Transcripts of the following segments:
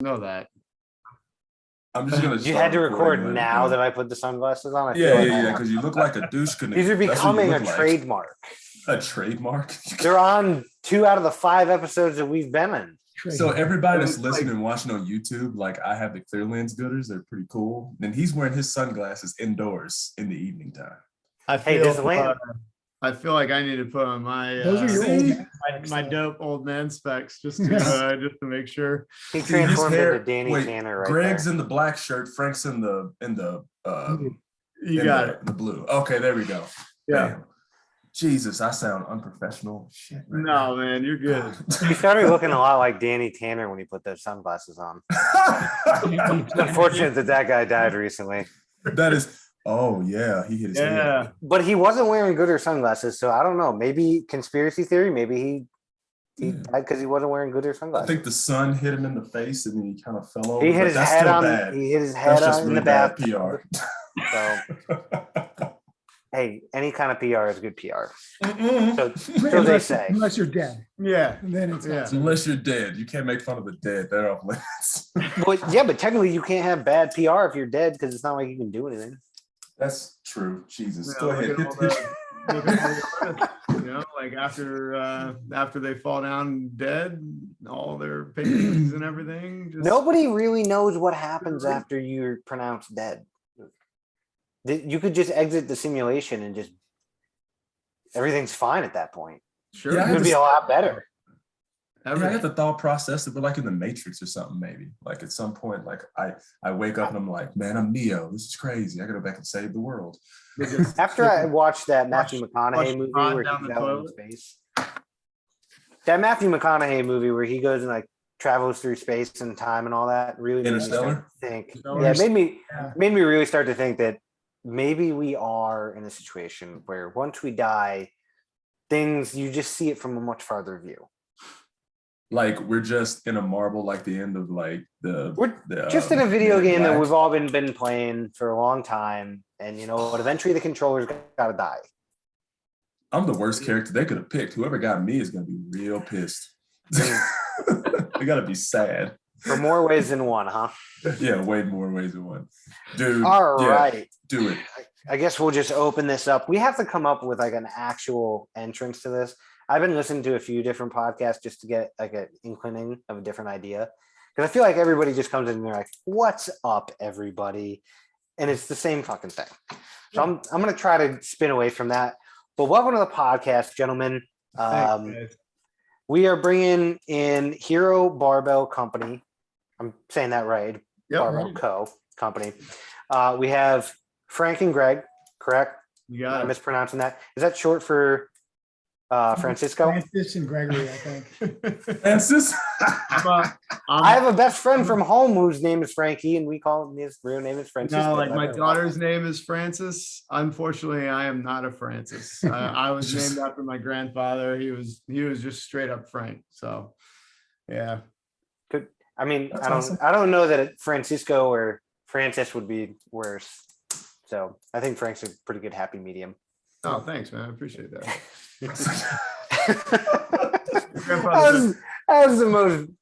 know that. I'm just gonna. You had to record now that I put the sunglasses on. Yeah, because you look like a douche canoe. These are becoming a trademark. A trademark? They're on 2 out of the 5 episodes that we've been in. So everybody that's listening and watching on YouTube, like I have the clear lens Goodrs, they're pretty cool. And he's wearing his sunglasses indoors in the evening time. I feel like I need to put on my those are your old man my dope old man specs just to make sure. He transformed into Danny Tanner right Greg's there. in the black shirt, Frank's in the the blue. Okay, there we go. Yeah. Bam. Jesus, I sound unprofessional. Shit. Right no, now. man, you're good. He started looking a lot like Danny Tanner when he put those sunglasses on. It's unfortunate that guy died recently. That is, oh yeah, he hit his head. But he wasn't wearing Goodr sunglasses, so I don't know. Maybe conspiracy theory. Maybe he died because he wasn't wearing Goodr sunglasses. I think the sun hit him in the face and then he kind of fell over. He hit his head on. Bad. He hit his head on in the back. PR. So, hey, any kind of PR is good PR. So they say. Unless you're dead. Yeah. And then it's not. Unless you're dead. You can't make fun of the dead. They're off limits. But technically you can't have bad PR if you're dead because it's not like you can do anything. That's true. Jesus. Yeah, Go ahead. Like after they fall down dead, all their paintings and everything. Nobody really knows what happens after you're pronounced dead. You could just exit the simulation and just everything's fine at that point. Sure, yeah, it would be a lot better. I had the thought process that we're like in the Matrix or something, maybe. Like at some point, like I wake up and I'm like, man, I'm Neo. This is crazy. I gotta go back and save the world. After I watched that Matthew McConaughey movie where he goes in space. That Matthew McConaughey movie where he goes and like travels through space and time and all that really made me start to think. Yeah, it made me really start to think that maybe we are in a situation where once we die, you just see it from a much farther view. Like we're just in a marble, like the end of like we're just in a video game that we've all been playing for a long time, and you know what? Eventually, the controller's got to die. I'm the worst character they could have picked. Whoever got me is gonna be real pissed. They gotta be sad. For more ways than one, huh? Yeah, way more ways than one, dude. All right, do it. I guess we'll just open this up. We have to come up with like an actual entrance to this. I've been listening to a few different podcasts just to get like an inclining of a different idea. Because I feel like everybody just comes in and they're like, what's up, everybody? And it's the same fucking thing. So I'm going to try to spin away from that. But welcome to the podcast, gentlemen. We are bringing in HeroBarbell Company. I'm saying that right. Yep. Barbell Co. Company. We have Frank and Greg, correct? You got it. I'm mispronouncing that. Is that short for Francisco? Francis and Gregory, I think. Francis? I have a best friend from home whose name is Frankie, and we call him, his real name is Francisco. No, like my daughter's name is Francis. Unfortunately, I am not a Francis. I was named after my grandfather. He was just straight up Frank. So, yeah. Good. I mean, That's awesome. I don't know that Francisco or Francis would be worse. So I think Frank's a pretty good happy medium. Oh, thanks, man. I appreciate that.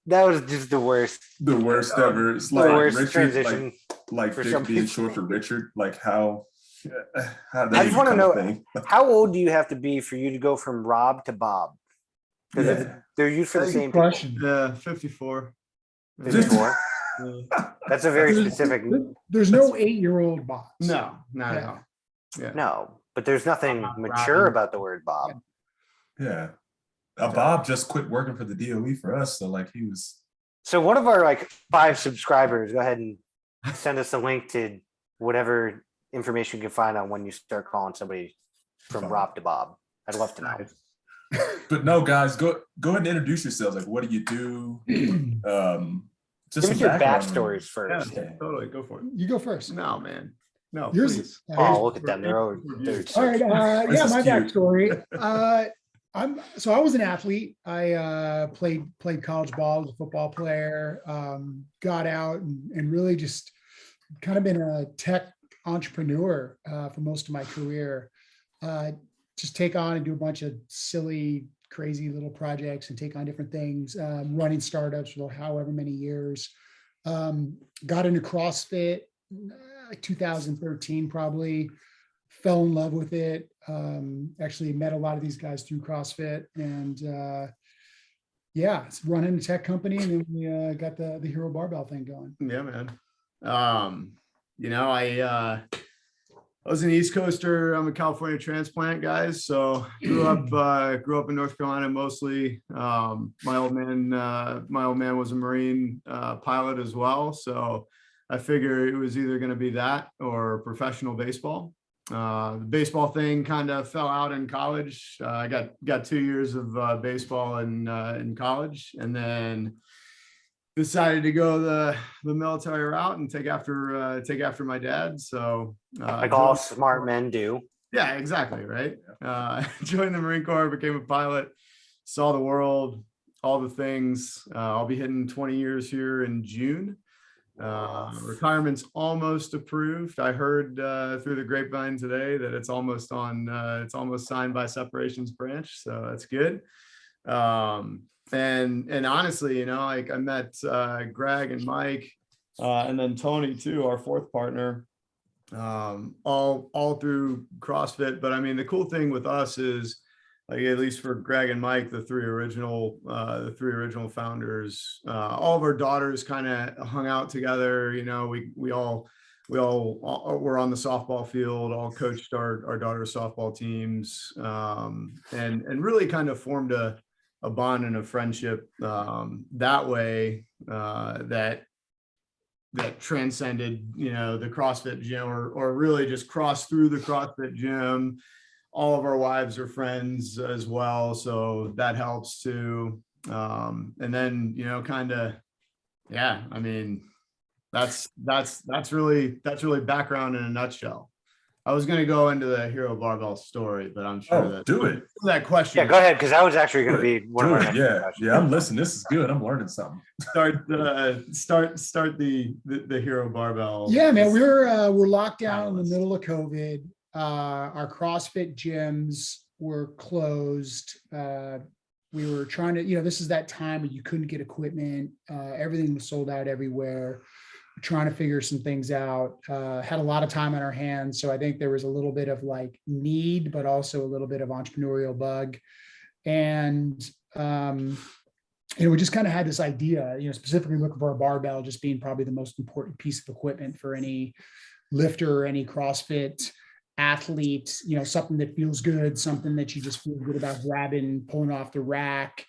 That was just the worst. The worst ever. It's like worst Richard, transition like Dick being short for Richard. Like how I just want to know, how old do you have to be for you to go from Rob to Bob? Because they're used for the same question. Yeah, 54. 54. That's a very specific. There's no 8-year-old Bob. No. Yeah. No, but there's nothing mature about the word Bob. Yeah. Bob just quit working for the DOE for us. So like he was. So one of our like 5 subscribers, go ahead and send us a link to whatever information you can find on when you start calling somebody from Rob to Bob. I'd love to know. But no, guys, go ahead and introduce yourselves. Like, what do you do? Just give us your backstories first. Yeah, totally, go for it. You go first. No, man. No, yours. please. Oh, look at them. They're over. All right. Yeah, my backstory. I was an athlete. I played college ball, was a football player, got out and really just kind of been a tech entrepreneur for most of my career. Just take on and do a bunch of silly, crazy little projects and take on different things, running startups for however many years. Got into CrossFit, 2013 probably. Fell in love with it. Actually met a lot of these guys through CrossFit, and yeah, it's running a tech company, and then we got the HeroBarbell thing going. Yeah, man. You know, I was an East Coaster. I'm a California transplant, guys. So grew up in North Carolina mostly. My old man was a Marine pilot as well. So I figure it was either going to be that or professional baseball. The baseball thing kind of fell out in college. I got 2 years of baseball in college, and then decided to go the military route and take after my dad. So like all smart men do. Yeah, exactly, right. Joined the Marine Corps, became a pilot, saw the world, all the things. I'll be hitting 20 years here in June. Retirement's almost approved. I heard through the grapevine today that it's almost signed by separations branch, so that's good. And honestly, you know, like I met Greg and Mike, and then Tony too, our fourth partner, all through CrossFit. But I mean, the cool thing with us is, like, at least for Greg and Mike, the three original founders, all of our daughters kind of hung out together. You know, we all were on the softball field, all coached our daughters' softball teams, and really kind of formed a bond and a friendship that way, that transcended, you know, the CrossFit gym, or really just crossed through the CrossFit gym. All of our wives are friends as well, so that helps too. And then, you know, kind of, yeah, I mean, that's really background in a nutshell. I was going to go into the HeroBarbell story, but I'm sure do it. That question. Yeah, go ahead, because that was actually going to be one of our next questions. Yeah, I'm listening. This is good. I'm learning something. Start the HeroBarbell. Yeah, man, we're locked down in the middle of COVID. Our CrossFit gyms were closed. We were trying to, you know, this is that time when you couldn't get equipment. Everything was sold out everywhere. Trying to figure some things out. Had a lot of time on our hands. So I think there was a little bit of like need, but also a little bit of entrepreneurial bug. And, you know, we just kind of had this idea, you know, specifically looking for a barbell just being probably the most important piece of equipment for any lifter or any CrossFit athlete, you know, something that feels good, something that you just feel good about grabbing, pulling off the rack,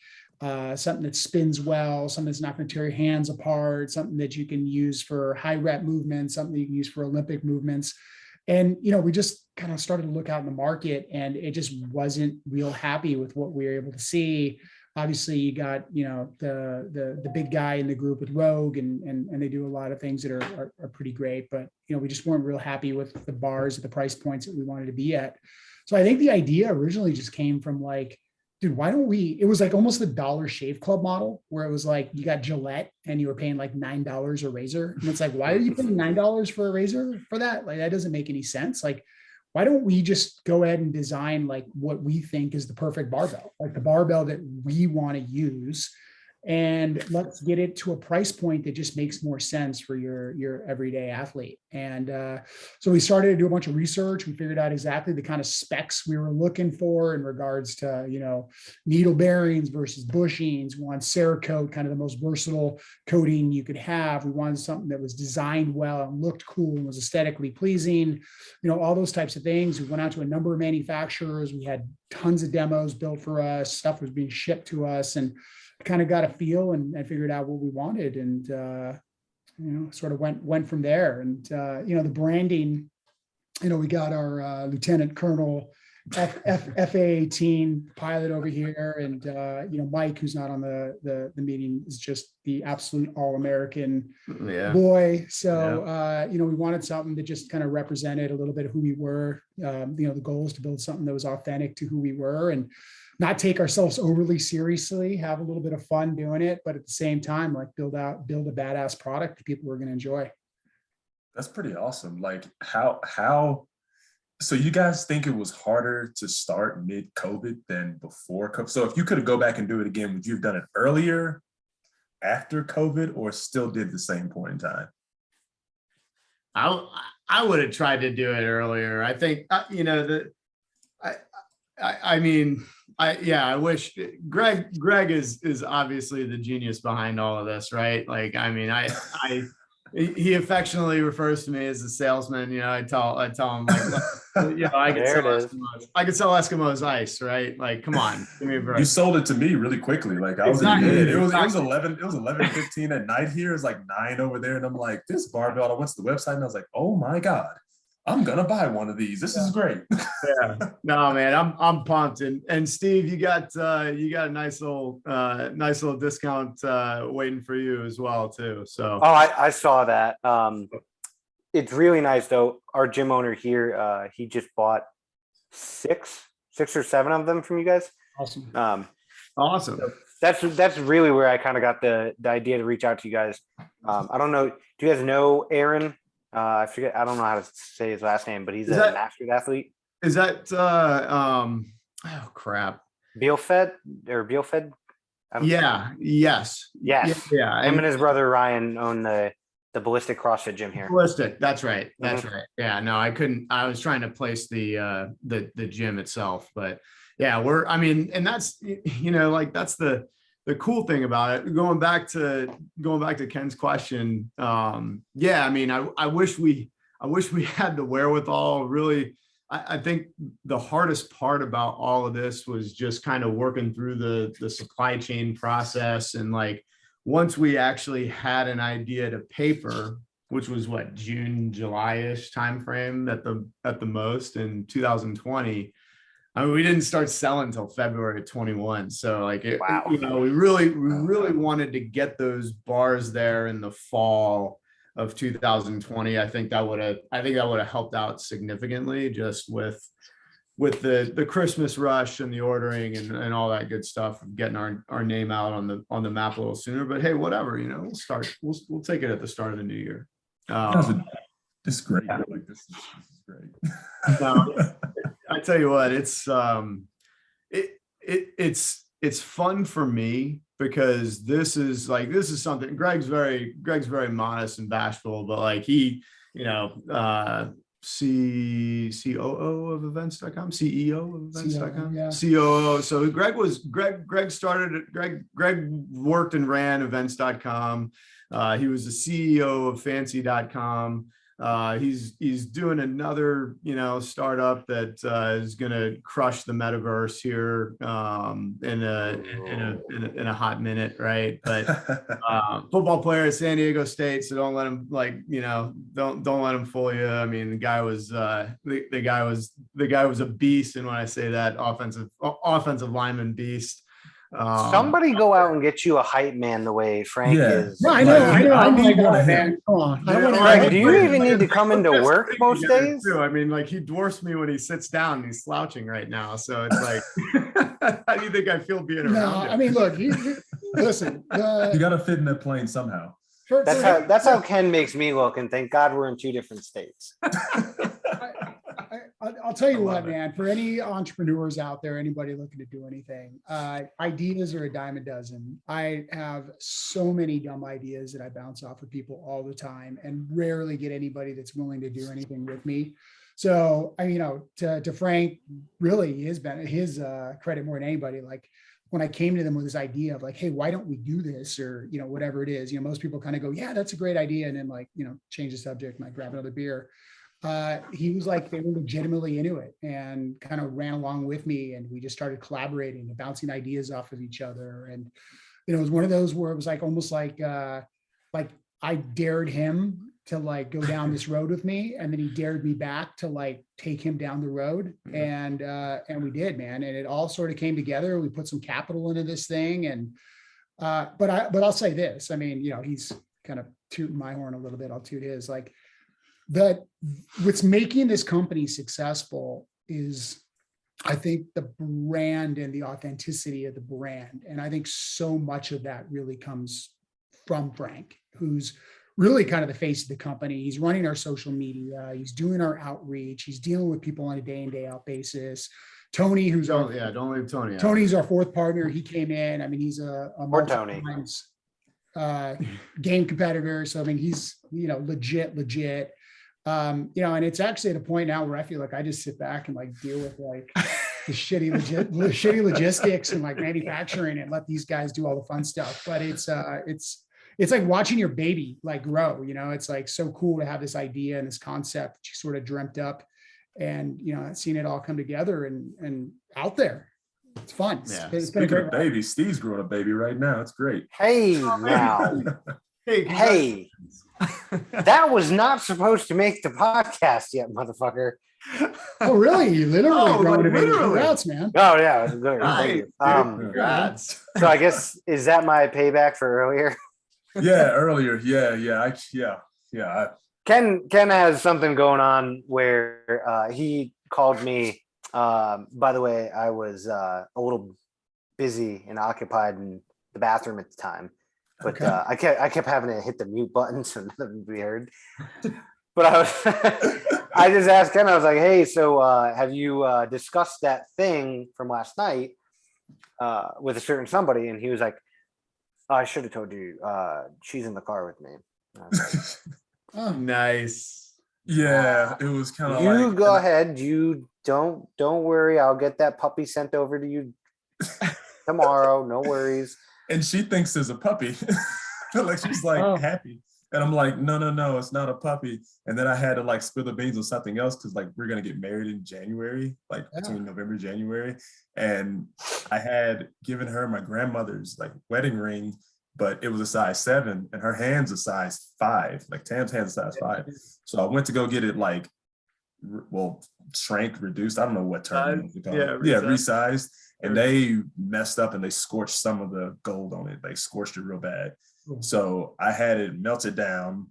something that spins well, something that's not going to tear your hands apart, something that you can use for high rep movements, something you can use for Olympic movements. And, you know, we just kind of started to look out in the market, and it just wasn't real happy with what we were able to see. Obviously, you got, you know, the big guy in the group with Rogue, and they do a lot of things that are pretty great, but, you know, we just weren't real happy with the bars at the price points that we wanted to be at. So I think the idea originally just came from like, dude, why don't we, it was like almost the Dollar Shave Club model, where it was like, you got Gillette and you were paying like $9 a razor. And it's like, why are you paying $9 for a razor for that? Like, that doesn't make any sense. Like, why don't we just go ahead and design like what we think is the perfect barbell, like the barbell that we want to use, and let's get it to a price point that just makes more sense for your everyday athlete. And so we started to do a bunch of research. We figured out exactly the kind of specs we were looking for in regards to, you know, needle bearings versus bushings. We wanted Cerakote, kind of the most versatile coating you could have. We wanted something that was designed well and looked cool and was aesthetically pleasing, you know, all those types of things. We went out to a number of manufacturers. We had tons of demos built for us. Stuff was being shipped to us, and kind of got a feel and figured out what we wanted, and you know, sort of went from there. And you know, the branding, you know, we got our Lieutenant Colonel FA-18 pilot over here, and you know, Mike, who's not on the meeting, is just the absolute all-American boy. So you know, we wanted something that just kind of represented a little bit of who we were. You know, the goal is to build something that was authentic to who we were, and not take ourselves overly seriously, have a little bit of fun doing it, but at the same time, like build a badass product that people are going to enjoy. That's pretty awesome. Like how, so you guys think it was harder to start mid-COVID than before COVID? So if you could go back and do it again, would you have done it earlier? after COVID or still did the same point in time? I would have tried to do it earlier. I think, I mean, I wish Greg is obviously the genius behind all of this, right? Like, I mean, he affectionately refers to me as a salesman. I tell him like, I could sell Eskimos ice, right? Like, come on, give me a break. You sold it to me really quickly. Like I was in bed. It was 11:15 at night here. It's like 9 over there, and I'm like, this barbell. I went to the website and I was like, oh my god, I'm gonna buy one of these. This is great. Yeah, no, man, I'm pumped. And Steve, you got a nice little discount waiting for you as well too. So I saw that. It's really nice though. Our gym owner here, he just bought six or seven of them from you guys. Awesome. Awesome. So that's really where I kind of got the idea to reach out to you guys. I don't know. Do you guys know Aaron? I forget. I don't know how to say his last name, but he's a master's athlete. Is that oh crap? Bielfed? Yeah. Yes. Yes. Yeah. Him and his brother Ryan own the Ballistic CrossFit gym here. Ballistic. That's right. That's right. Yeah. No, I couldn't. I was trying to place the gym itself, but yeah, and that's like that's the cool thing about it. Going back to Ken's question. Yeah. I mean, I wish we had the wherewithal. Really, I think the hardest part about all of this was just kind of working through the supply chain process. And like, once we actually had an idea to paper, which was what, June, July-ish timeframe at the most in 2020. I mean, we didn't start selling until February of 21. So like, wow. We really wanted to get those bars there in the fall of 2020. I think that would have helped out significantly, just with the Christmas rush and the ordering and all that good stuff, getting our name out on the map a little sooner. But hey, whatever, we'll take it at the start of the new year. This is great. Yeah. Like this is great. I tell you what, it's fun for me because this is something. Greg's very modest and bashful, but like he, COO of events.com, CEO of events.com, yeah. COO. So Greg worked and ran events.com. He was the CEO of fancy.com. He's doing another, startup that is going to crush the metaverse here in a hot minute, right? But football player at San Diego State, so don't let him don't let him fool you. I mean, the guy was a beast, and when I say that, offensive lineman beast. Somebody go out and get you a hype man the way Frank is. No, I know. I'm like, oh, man, come on. Greg, do you even need to come into work most days? Too. I mean, like he dwarfs me when he sits down and he's slouching right now. So it's like, how do you think I feel being around him? I mean, look, listen. You got to fit in that plane somehow. That's how Ken makes me look, and thank God we're in two different states. I'll tell you what, man, for any entrepreneurs out there, anybody looking to do anything, ideas are a dime a dozen. I have so many dumb ideas that I bounce off of people all the time and rarely get anybody that's willing to do anything with me. So, to Frank, really his credit more than anybody. Like when I came to them with this idea of like, hey, why don't we do this? Or, whatever it is, most people kind of go, yeah, that's a great idea. And then like, change the subject and I grab another beer. He was like, they were legitimately into it and kind of ran along with me. And we just started collaborating and bouncing ideas off of each other. And, it was one of those where it was like, almost like I dared him to like go down this road with me. And then he dared me back to like take him down the road. And we did, man. And it all sort of came together. We put some capital into this thing. And, but I'll say this, I mean, he's kind of tooting my horn a little bit. I'll toot his. Like, what's making this company successful is, I think, the brand and the authenticity of the brand. And I think so much of that really comes from Frank, who's really kind of the face of the company. He's running our social media. He's doing our outreach. He's dealing with people on a day in, day out basis. Tony, don't leave Tony. Tony's our fourth partner. He came in. I mean, he's a Or Tony. game competitor. So I mean, he's legit. And it's actually at a point now where I feel like I just sit back and like deal with like the shitty logistics and like manufacturing and let these guys do all the fun stuff. But it's like watching your baby like grow. It's like so cool to have this idea and this concept that you sort of dreamt up, and seeing it all come together and out there. It's fun. Yeah. It's been a Speaking great of baby, Steve's growing a baby right now. It's great. Hey, now. Hey, that was not supposed to make the podcast yet, motherfucker. Oh, really? You literally growing a baby. literally. Congrats, man. Oh, yeah. It was good. Nice, Thank you. Congrats. So I guess, is that my payback for earlier? Yeah, earlier. Yeah. Ken has something going on where he called me. By the way, I was a little busy and occupied in the bathroom at the time, but Okay. I kept having to hit the mute button so nothing would be heard. But I just asked Ken. I was like, "Hey, so have you discussed that thing from last night with a certain somebody?" And he was like, "Oh, I should have told you. She's in the car with me." I was like, Oh, Nice. Yeah, it was kind of you like go ahead. You don't worry. I'll get that puppy sent over to you tomorrow. No worries. and she thinks there's a puppy. Like she's like Oh. happy. And I'm like, no, it's not a puppy. And then I had to like spill the beans on something else because like we're gonna get married in January, like between November, January. And I had given her my grandmother's like wedding ring, but it was a size 7 and her hand's a size 5. Like Tam's hand's a size 5. So I went to go get it like shrank, reduced. I don't know what term. Resized. And they messed up and they scorched some of the gold on it. They scorched it real bad. So I had it melted down.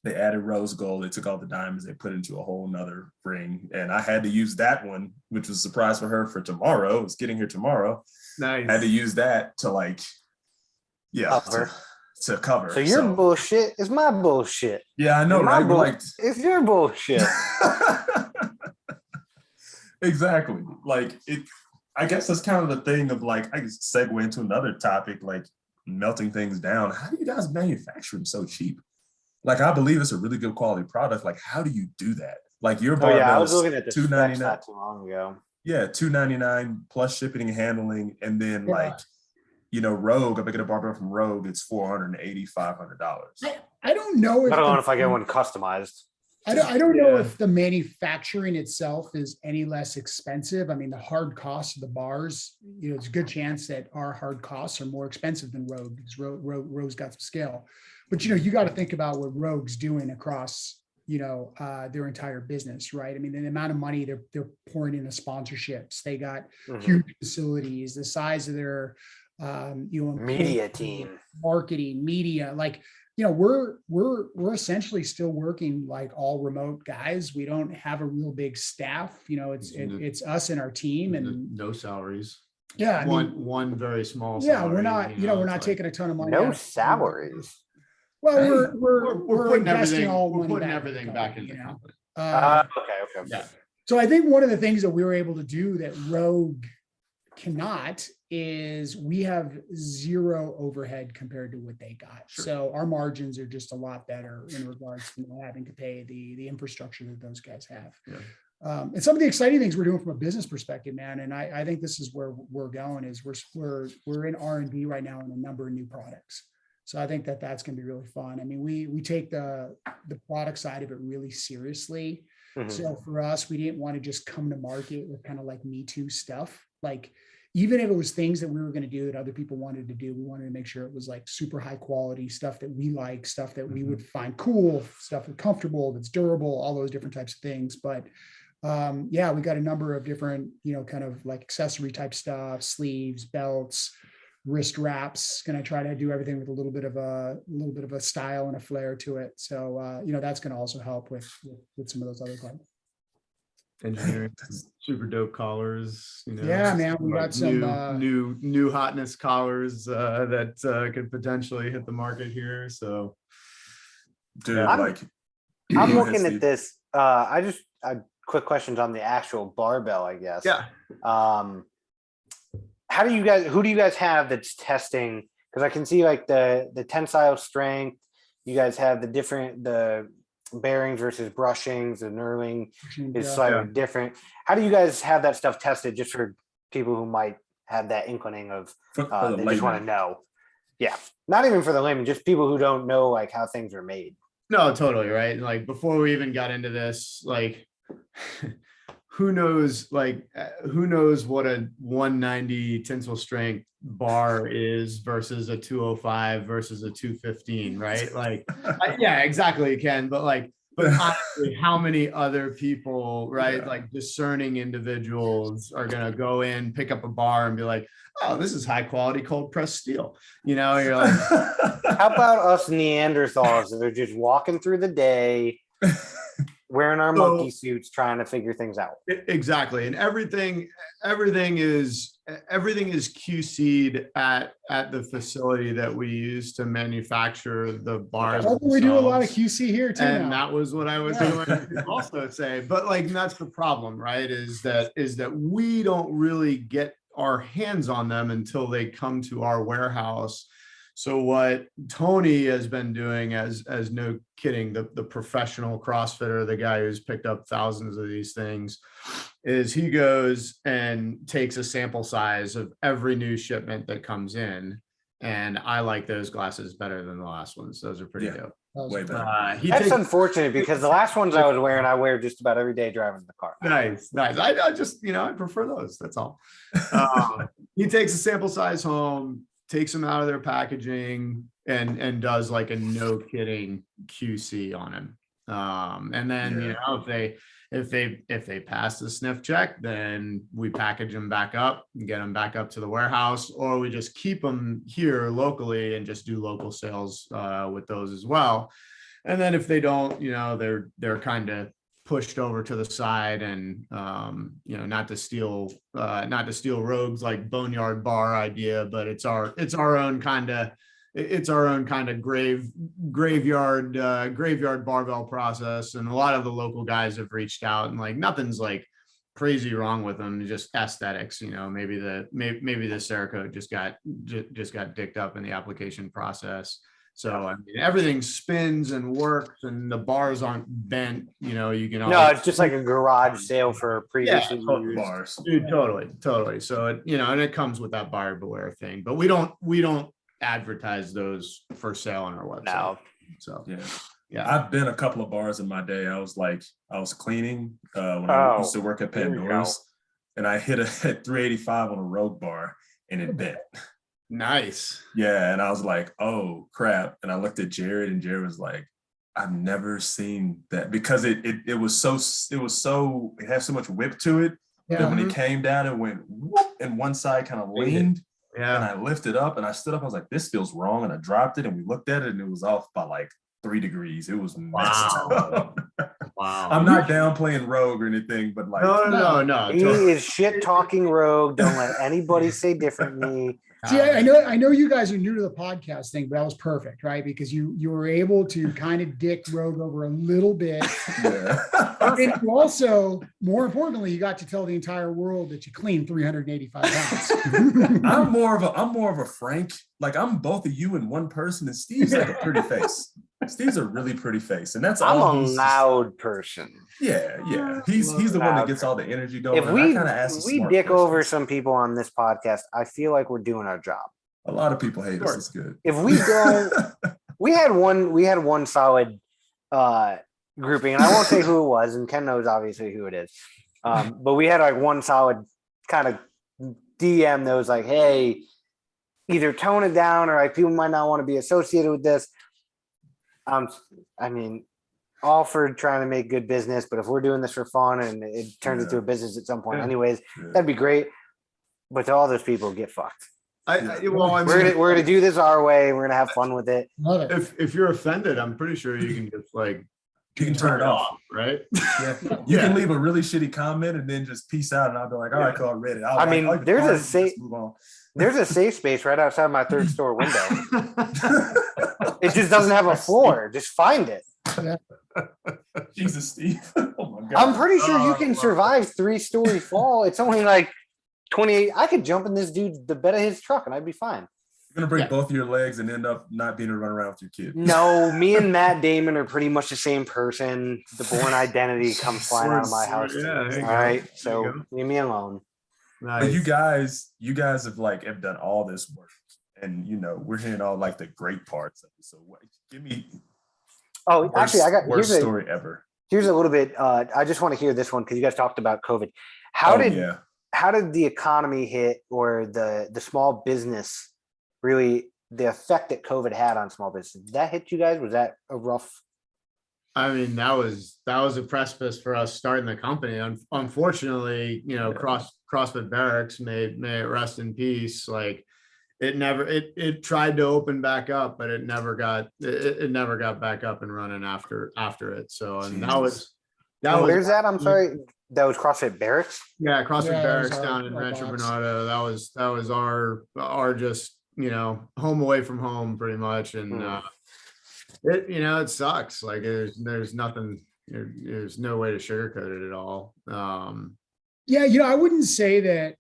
They added rose gold. They took all the diamonds. They put it into a whole nother ring. And I had to use that one, which was a surprise for her for tomorrow. It's getting here tomorrow. Nice. I had to use that to like, Cover. To cover. So your bullshit is my bullshit. Yeah, I know, My right? Like, it's your bullshit. exactly. Like it. I guess that's kind of the thing of like, I can segue into another topic, like melting things down. How do you guys manufacture them so cheap? Like, I believe it's a really good quality product. Like, how do you do that? Like your barbell, I was looking at the specs $299. not too long ago. Yeah, $299 plus shipping and handling, and then like, Rogue. If I get a barbell from Rogue, it's $480, $500. I don't know If I get one customized. I don't know if the manufacturing itself is any less expensive. I mean, the hard costs of the bars, it's a good chance that our hard costs are more expensive than Rogue because Rogue's got some scale. But, you got to think about what Rogue's doing across, their entire business, right? I mean, the amount of money they're pouring into sponsorships. They got huge facilities, the size of their, media team, marketing, media, like, we're essentially still working like all remote guys. We don't have a real big staff. It's us and our team, and no salaries. Yeah, one very small. Yeah, salary, we're not. We're not taking a ton of money. No salaries. Well, we're putting investing all we're money putting back everything back into the company. Okay. Yeah. So I think one of the things that we were able to do that Rogue cannot is we have zero overhead compared to what they got. Sure. So our margins are just a lot better in regards to not having to pay the infrastructure that those guys have. Yeah. And some of the exciting things we're doing from a business perspective, man, and I think this is where we're going is we're in R&D right now in a number of new products. So I think that's going to be really fun. I mean, we take the product side of it really seriously. Mm-hmm. So for us, we didn't want to just come to market with kind of like Me Too stuff. Like, even if it was things that we were going to do that other people wanted to do, we wanted to make sure it was like super high quality stuff that we like, stuff that we would find cool, stuff that's comfortable, that's durable, all those different types of things. But we got a number of different, kind of like accessory type stuff, sleeves, belts, wrist wraps. Going to try to do everything with a little bit of a style and a flair to it. So that's going to also help with some of those other things. Engineering super dope collars, Yeah, man, we got some new hotness collars that could potentially hit the market here. So, dude, I'm looking at this. I quick questions on the actual barbell, I guess. Yeah. Who do you guys have that's testing? Because I can see like the tensile strength. You guys have the bearings versus brushings. The knurling is slightly different. How do you guys have that stuff tested just for people who might have that inkling of they just want to know? Yeah, not even for the layman, just people who don't know like how things are made. No, totally, right? Like before we even got into this, like who knows what a 190 tensile strength bar is versus a 205 versus a 215, right? Like yeah, exactly, Ken, but honestly, how many other people, right? Yeah. Like discerning individuals are gonna go in, pick up a bar and be like, oh, this is high quality cold pressed steel. You're like, how about us Neanderthals that are just walking through the day wearing our monkey suits trying to figure things out? Exactly. And everything is QC'd at the facility that we use to manufacture the bars. We do a lot of QC here too. And that was what I was going to also say. But like that's the problem, right? Is that we don't really get our hands on them until they come to our warehouse. So what Tony has been doing, as no kidding, the professional CrossFitter, the guy who's picked up thousands of these things, is he goes and takes a sample size of every new shipment that comes in. And I like those glasses better than the last ones. Those are pretty dope. Way better. That's unfortunate because the last ones I was wearing, I wear just about every day driving the car. Nice. I just, I prefer those. That's all. He takes a sample size home, takes them out of their packaging and does like a no kidding QC on him. And then, if they pass the sniff check, then we package them back up and get them back up to the warehouse, or we just keep them here locally and just do local sales with those as well. And then if they don't, they're kind of pushed over to the side and not to steal Rogue's like boneyard bar idea, but it's our own kind of graveyard barbell process. And a lot of the local guys have reached out and like nothing's like crazy wrong with them, just aesthetics. Maybe the Cerakote just got dicked up in the application process. So I mean, everything spins and works, and the bars aren't bent. You can. No, it's just like a garage sale for previously used bars. Dude, totally. So and it comes with that buyer beware thing, but we don't advertise those for sale on our website. No. So yeah. I've been a couple of bars in my day. I was cleaning when I used to work at Pandora's, and I hit a 385 on a Rogue bar, and it bent. Nice. Yeah, and I was like, oh crap. And I looked at Jared, and Jared was like, I've never seen that, because it had so much whip to it that when it came down, it went whoop, and one side kind of leaned. Yeah. And I lifted up and I stood up. I was like, this feels wrong. And I dropped it and we looked at it and it was off by like 3 degrees. It was messed up. Wow. I'm not downplaying Rogue or anything, but like no. He is shit talking Rogue. Don't let anybody say differently. See, I know you guys are new to the podcast thing, but that was perfect, right? Because you were able to kind of dick Rogue over a little bit. Yeah. And you also, more importantly, you got to tell the entire world that you clean 385 pounds. I'm more of a Frank. Like I'm both of you in one person, and Steve's like a pretty face. Steve's a really pretty face, and that's I'm all. a loud person. Yeah. He's the one that gets all the energy going. If we dick over some people on this podcast, I feel like we're doing our job. A lot of people hate us. It's good. If we don't, we had one solid grouping, and I won't say who it was, and Ken knows obviously who it is. But we had like one solid kind of DM that was like, hey, either tone it down or like people might not want to be associated with this. I mean, all for trying to make good business, but if we're doing this for fun and it turns into a business at some point, anyways, that'd be great. But to all those people, get fucked. We're gonna do this our way. We're gonna have fun with it. If you're offended, I'm pretty sure you can just like you can turn it off, right? Yeah, you can leave a really shitty comment and then just peace out, and I'll be like, all right, cool, I read it. There's a safe space right outside my third store window. It just doesn't have a floor. Just find it. Jesus, Steve. Oh my God. I'm pretty sure you can survive 3-story fall. It's only like 28. I could jump in this dude's the bed of his truck and I'd be fine. You're gonna break both of your legs and end up not being able to run around with your kid. No, me and Matt Damon are pretty much the same person. The born identity comes flying out of my house. Yeah, All right, so leave me alone. Nice. But you guys have done all this work, and we're hearing all like the great parts of it. So give me. Oh, actually, I got worst story ever. Here's a little bit. I just want to hear this one because you guys talked about COVID. How did the economy hit, or the small business really, the effect that COVID had on small business? Did that hit you guys? Was that a rough? I mean, that was a precipice for us starting the company. Unfortunately, CrossFit Barracks, may it rest in peace. Like it tried to open back up, but it never got back up and running after it. So, and where's that? I'm sorry. That was CrossFit Barracks. Yeah, CrossFit Barracks down in Rancho Bernardo. That was our just home away from home pretty much, and it sucks. Like there's nothing. There's no way to sugarcoat it at all. I wouldn't say that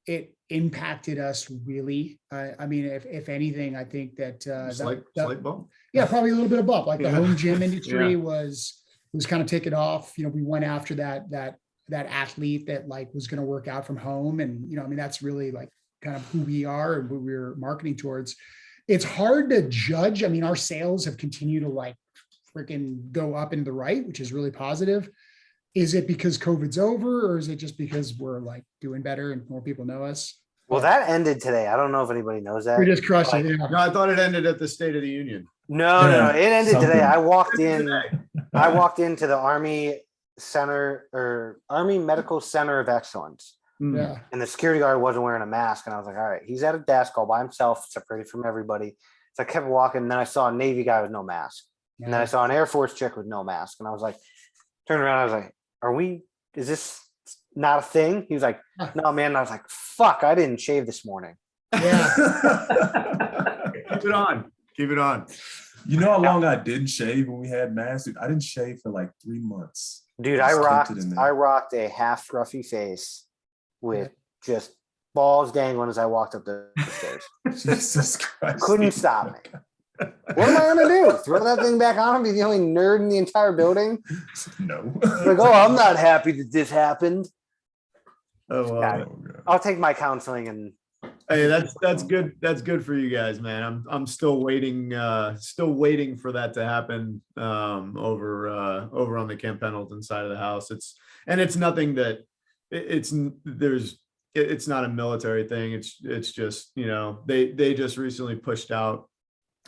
it impacted us really. I mean, if anything, I think that slight bump. Yeah, probably a little bit of bump. Like the home gym industry was kind of taking off. We went after that athlete that like was going to work out from home, and I mean that's really like kind of who we are and what we're marketing towards. It's hard to judge. I mean, our sales have continued to like freaking go up and to the right, which is really positive. Is it because COVID's over, or is it just because we're like doing better and more people know us? Well, that ended today. I don't know if anybody knows that. We just crushed it. Yeah. No, I thought it ended at the State of the Union. No, it ended today. I walked into the Army Center or Army Medical Center of Excellence. Yeah. And the security guard wasn't wearing a mask. And I was like, all right, he's at a desk all by himself, separated from everybody. So I kept walking. And then I saw a Navy guy with no mask. And then I saw an Air Force chick with no mask. And I was like, turned around. I was like, is this not a thing? He was like, no, man. And I was like, fuck, I didn't shave this morning. Yeah. Keep it on. You know how long I didn't shave when we had masks? Dude, I didn't shave for like 3 months. Dude, I rocked a half scruffy face with just balls dangling as I walked up the stairs. Jesus Christ. Couldn't stop me. What am I going to do? Throw that thing back on and be the only nerd in the entire building? No. Like, I'm not happy that this happened. Oh, wow. I'll take my counseling and. Hey, that's good. That's good for you guys, man. I'm still waiting for that to happen over on the Camp Pendleton side of the house. It's nothing that it's not a military thing. It's just, they just recently pushed out,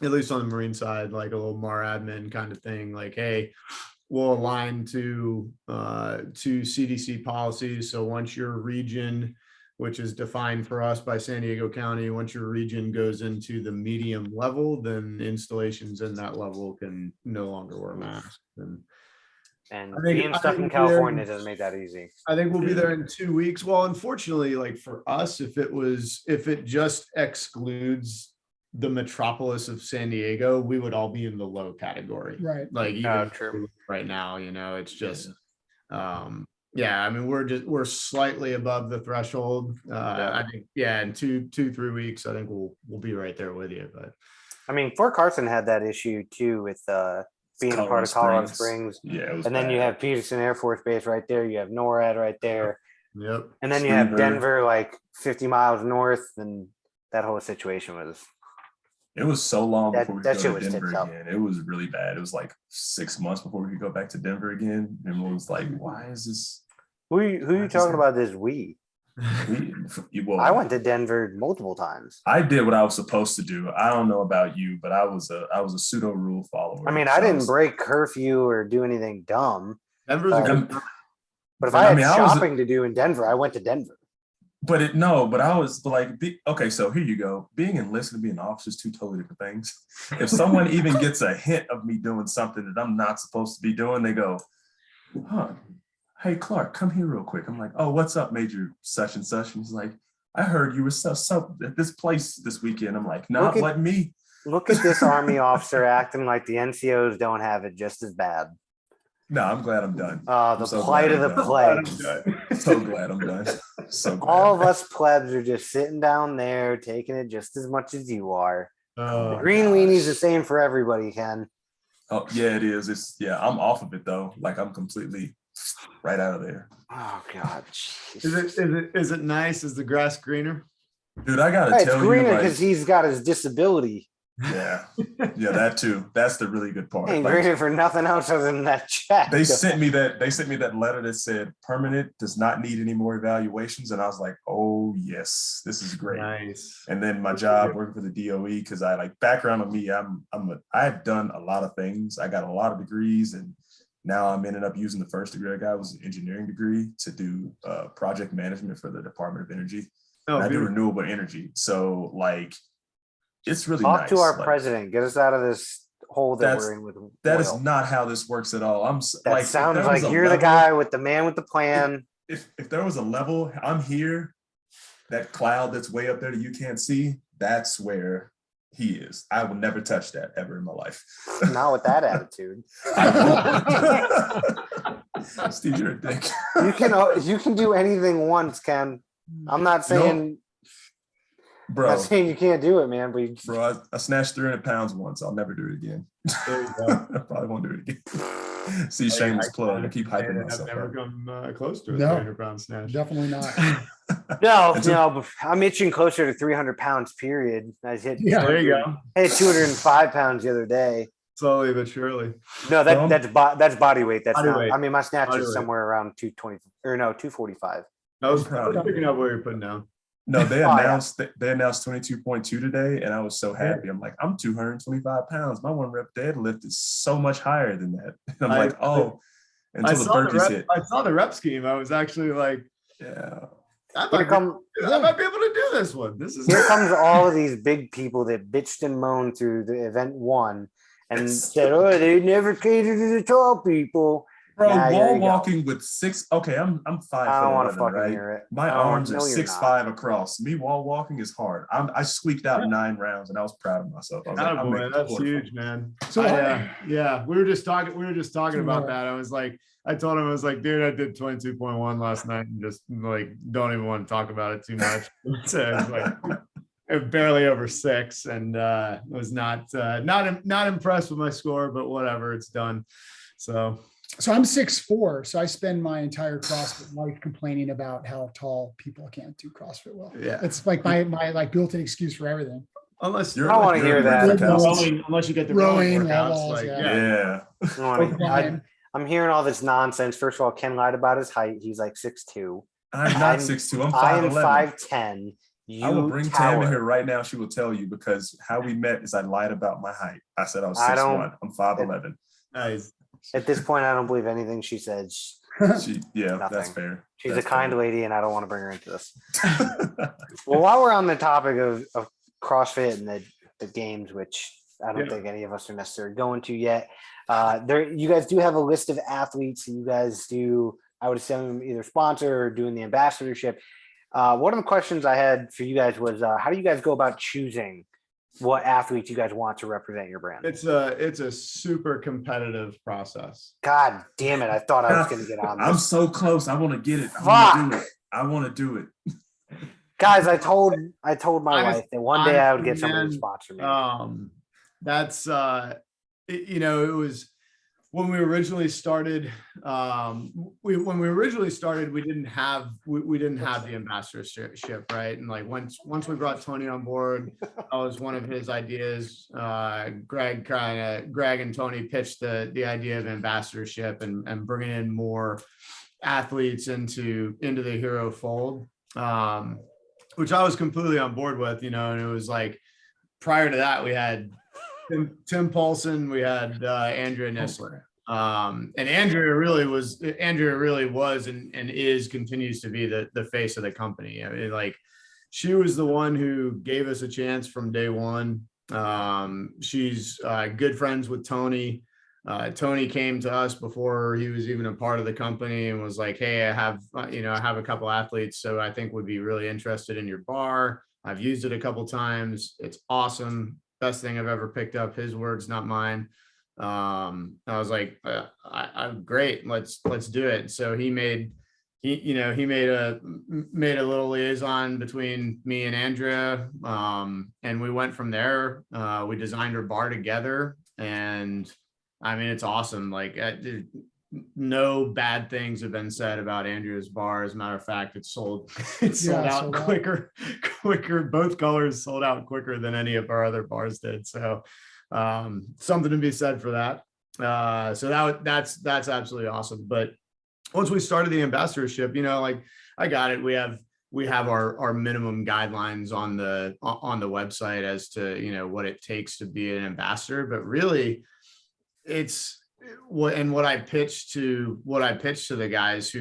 at least on the Marine side, like a little more admin kind of thing. Like, hey, we'll align to CDC policies. So once your region, which is defined for us by San Diego County, once your region goes into the medium level, then installations in that level can no longer wear masks. And being stuck in California doesn't make that easy. I think we'll be there in 2 weeks. Well, unfortunately, like for us, if it just excludes the metropolis of San Diego, we would all be in the low category. Right. Like even right now, it's just, I mean, we're slightly above the threshold. I think, in 2-3 weeks, I think we'll be right there with you. But I mean, Fort Carson had that issue too with being a part of Colorado Springs. Yeah, and then you have Peterson Air Force Base right there. You have NORAD right there. Yep. And then you have Denver, like 50 miles north, and that whole situation was. It was so long before we could go to Denver again. It was really bad. It was like 6 months before we could go back to Denver again. And it was like, why is this? Who are you talking about this we? I went to Denver multiple times. I did what I was supposed to do. I don't know about you, but I was a pseudo rule follower. I mean, I didn't break curfew or do anything dumb. Denver's a good. But if I had shopping to do in Denver, I went to Denver. But I was like, okay, so here you go. Being enlisted and being an officer is two totally different things. If someone even gets a hint of me doing something that I'm not supposed to be doing, they go, hey, Clark, come here real quick. I'm like, oh, what's up, Major such and such? And he's like, I heard you were so at this place this weekend. I'm like, let me. Look at this Army officer acting like the NCOs don't have it just as bad. No, I'm glad I'm done. The plight of the plebs. So glad I'm done. So glad. All of us plebs are just sitting down there, taking it just as much as you are. The green weenie's the same for everybody, Ken. Oh yeah, it is. I'm off of it though. Like I'm completely right out of there. Oh God. Is it nice? Is the grass greener? Dude, I gotta tell you, it's greener because he's got his disability. Yeah, that too. That's the really good part. Ain't greener for nothing else other than that check. They sent me that letter that said permanent does not need any more evaluations, and I was like, oh yes, this is great. Nice. And then my job working for the DOE, because I like background on me, I've done a lot of things. I got a lot of degrees, and now I'm ended up using the first degree I got was an engineering degree to do project management for the Department of Energy. And I do renewable energy, so like. It's really Talk nice. to our president. Get us out of this hole that we're in with oil. That is not how this works at all. That sounds like you're the guy with the man with the plan. If there was a level, I'm here. That cloud that's way up there that you can't see, that's where he is. I will never touch that ever in my life. Not with that attitude. Steve, you're a dick. You can do anything once, Ken. I'm not saying. Bro, I'm not saying you can't do it, man. But I snatched 300 pounds once. I'll never do it again. I probably won't do it again. See, shameless plug. I keep hyping myself. I've never come close to a 300-pound snatch. Definitely not. No, I'm itching closer to 300 pounds. Period. I hit. Yeah, there you go. I hit 205 pounds the other day. Slowly but surely. No, that's body weight. That's body not. weight. I mean, my snatch Body is weight. somewhere around 220 or no 245. I was picking up what you're putting down. No, they announced 22.2 today, and I was so happy. I'm like, I'm 225 pounds. My one rep deadlift is so much higher than that. And I'm like, oh, until the burpees hit. I saw the rep scheme. I was actually like, yeah, I might be able to do this one. Here comes all of these big people that bitched and moaned through the event one and said, oh, they never cater to the tall people. Bro, wall walking with 6. Okay, I'm 5'11", I don't want to fucking right? hear it. My arms are 6'5" across. Me wall walking is hard. I squeaked out 9 rounds, and I was proud of myself. I was like, boy, that's huge, man. So we were just talking about that. I told him, I was like, dude, I did 22.1 last night, and just like don't even want to talk about it too much. So it was like barely over 6, and was not impressed with my score, but whatever, it's done. So I'm 6'4", so I spend my entire CrossFit life complaining about how tall people can't do CrossFit well. Yeah, it's like my like built-in excuse for everything. Unless I don't want to hear that. Unless you get the rowing workouts, yeah. I'm hearing all this nonsense. First of all, Ken lied about his height. He's like 6'2". I'm not 6'2". I'm 5'11". I am 5'10". I will bring Tam in here right now. She will tell you, because how we met is I lied about my height. I said I was 6'1". I'm 5'11". Nice. At this point, I don't believe anything she said. That's fair. She's a kind lady, and I don't want to bring her into this. Well, while we're on the topic of CrossFit and the games, which I don't think any of us are necessarily going to yet, you guys do have a list of athletes you guys do, I would assume, either sponsor or doing the ambassadorship. One of the questions I had for you guys was, how do you guys go about choosing what athletes you guys want to represent your brand? It's a super competitive process. God damn it. I thought I was going to get on this. I'm so close. I want to get it. I want to do it. Guys, I told my wife that one day I would get somebody to sponsor me. That's it was when we originally started. We didn't have the ambassadorship, right? And like once we brought Tony on board, that was one of his ideas. Greg and Tony pitched the idea of ambassadorship and bringing in more athletes into the Hero fold, which I was completely on board with, and it was like prior to that we had Tim Paulson, we had Andrea Nisler. And Andrea really was and continues to be the face of the company. I mean, like, she was the one who gave us a chance from day one. She's good friends with Tony. Tony came to us before he was even a part of the company and was like, hey, I have a couple athletes, so I think would be really interested in your bar. I've used it a couple times. It's awesome. Best thing I've ever picked up. His words, not mine. I was like, I I'm great. Let's do it. So he made a little liaison between me and Andrea. And we went from there. We designed her bar together, and I mean, it's awesome. Like, no bad things have been said about Andrea's bar. As a matter of fact, it sold out quicker. Both colors sold out quicker than any of our other bars did. So something to be said for that. So that's absolutely awesome. But once we started the ambassadorship, like, I got it. We have our minimum guidelines on the website as to, what it takes to be an ambassador, but really it's what I pitched to the guys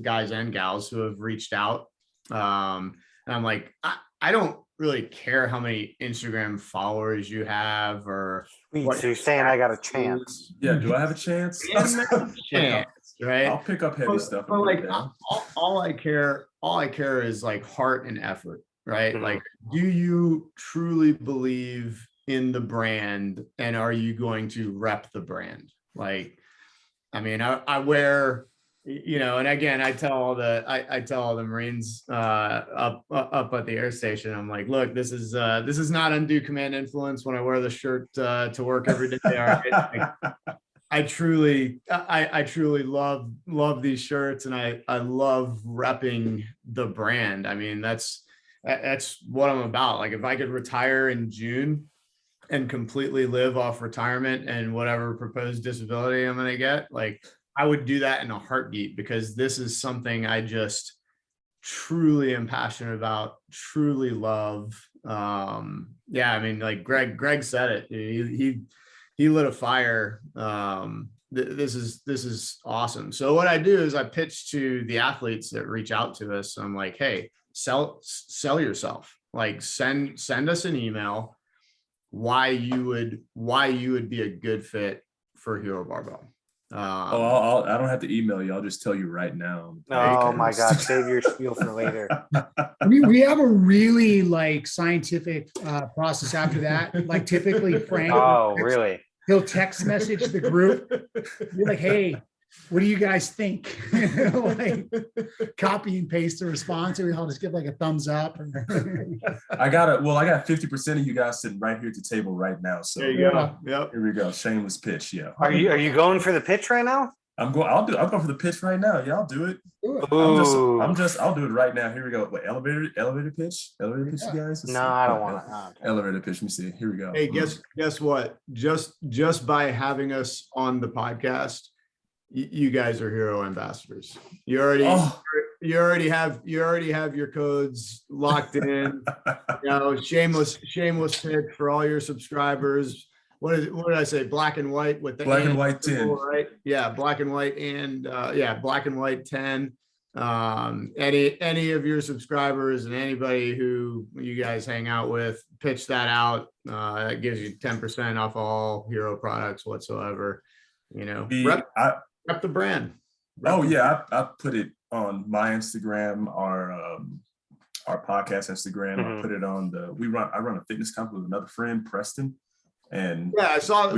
guys and gals who have reached out. And I'm like, I don't really care how many Instagram followers you have or what. So you're saying I got a chance? Yeah. Do I have a chance? Chance, right? I'll pick up heavy stuff. But like, all I care is like heart and effort, right? Mhm. Like, do you truly believe in the brand, and are you going to rep the brand? Like, I mean, I wear, and again, I tell all the Marines up at the air station, I'm like, look, this is not undue command influence when I wear the shirt to work every day. All right? Like, I truly love these shirts, and I love repping the brand. I mean, that's what I'm about. Like, if I could retire in June and completely live off retirement and whatever proposed disability I'm going to get, like, I would do that in a heartbeat, because this is something I just truly am passionate about, truly love. Yeah, I mean, like Greg said it. He lit a fire. This is awesome. So what I do is I pitch to the athletes that reach out to us. I'm like, hey, sell yourself. Like, send us an email why you would be a good fit for HeroBarbell. I don't have to email you. I'll just tell you right now. Oh my God, save your spiel for later. We have a really like scientific process after that. Like, typically Frank. Oh, really? He'll text message the group. Be like, hey, what do you guys think? Like, copy and paste the response, and I'll just give like a thumbs up. I got 50% of you guys sitting right here at the table right now. So there you go. Yep. Here we go. Shameless pitch. Yeah. Are you going for the pitch right now? I'll go for the pitch right now. Yeah, I'll do it. I'll do it right now. Here we go. Wait, elevator pitch, you guys. Let's No, see. I don't want to. Oh, okay. Elevator pitch. Let me see. Here we go. Hey, guess what? Just by having us on the podcast, you guys are hero ambassadors. You already have your codes locked in. Shameless pitch for all your subscribers. What did I say? Black and white with the black and white 10, right? Yeah, black and white, and black and white 10. Any of your subscribers and anybody who you guys hang out with, pitch that out. That gives you 10% off all hero products whatsoever. Rep the brand. I put it on my Instagram, our podcast Instagram. Mhm. I put it on I run a fitness company with another friend, Preston. And yeah, I saw.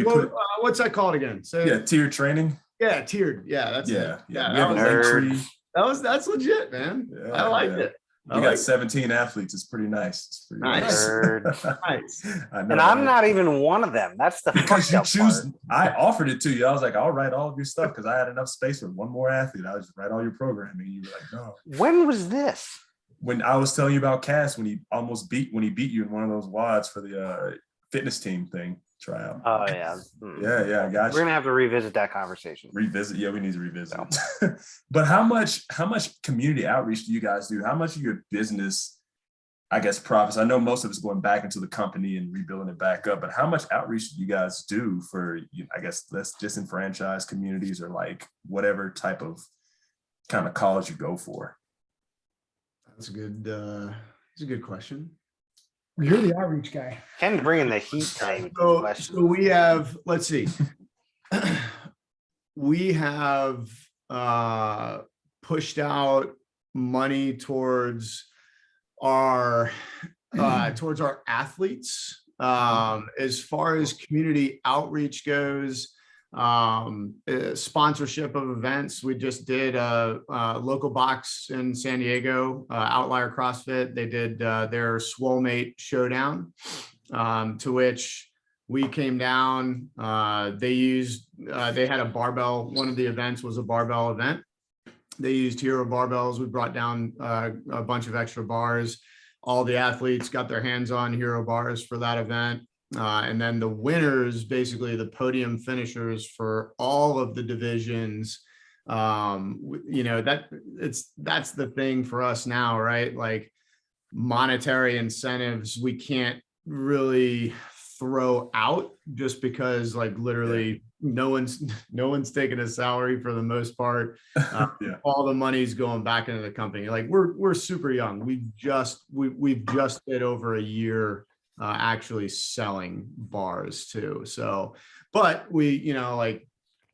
What's that called again? Tiered training. Yeah, tiered. Yeah, that's yeah. We have a nerd. That's legit, man. Yeah, I liked it. We got 17 athletes. It's pretty nice. It's pretty Nice. Nice. I know, And I'm not even one of them. That's the because you fucked up choose. part. I offered it to you. I was like, I'll write all of your stuff because I had enough space for one more athlete. I just write all your programming. You were like, no. When was this? When I was telling you about Cass, when he beat you in one of those wads for the fitness team thing tryout. Oh yeah. Yeah, I got you. We're gonna have to revisit that conversation. Yeah, we need to revisit. But how much community outreach do you guys do? How much of your business, I guess, profits? I know most of it's going back into the company and rebuilding it back up, but how much outreach do you guys do for, I guess, less disenfranchised communities, or like whatever type of kind of cause you go for? That's a good question. You're the outreach guy. Ken's bringing the heat today with these questions. So we have, let's see, we have pushed out money towards our athletes. As far as community outreach goes, sponsorship of events. We just did a local box in San Diego, Outlier CrossFit. They did their Swole Showdown, to which we came down. They had a barbell. One of the events was a barbell event. They used Hero barbells. We brought down a bunch of extra bars. All the athletes got their hands on Hero bars for that event. And then the winners, basically the podium finishers for all of the divisions, that's the thing for us now, right? Like, monetary incentives, we can't really throw out, just because like literally no one's taking a salary for the most part. All the money's going back into the company. Like, we're super young. We've just hit over a year actually selling bars too. So, but we, like,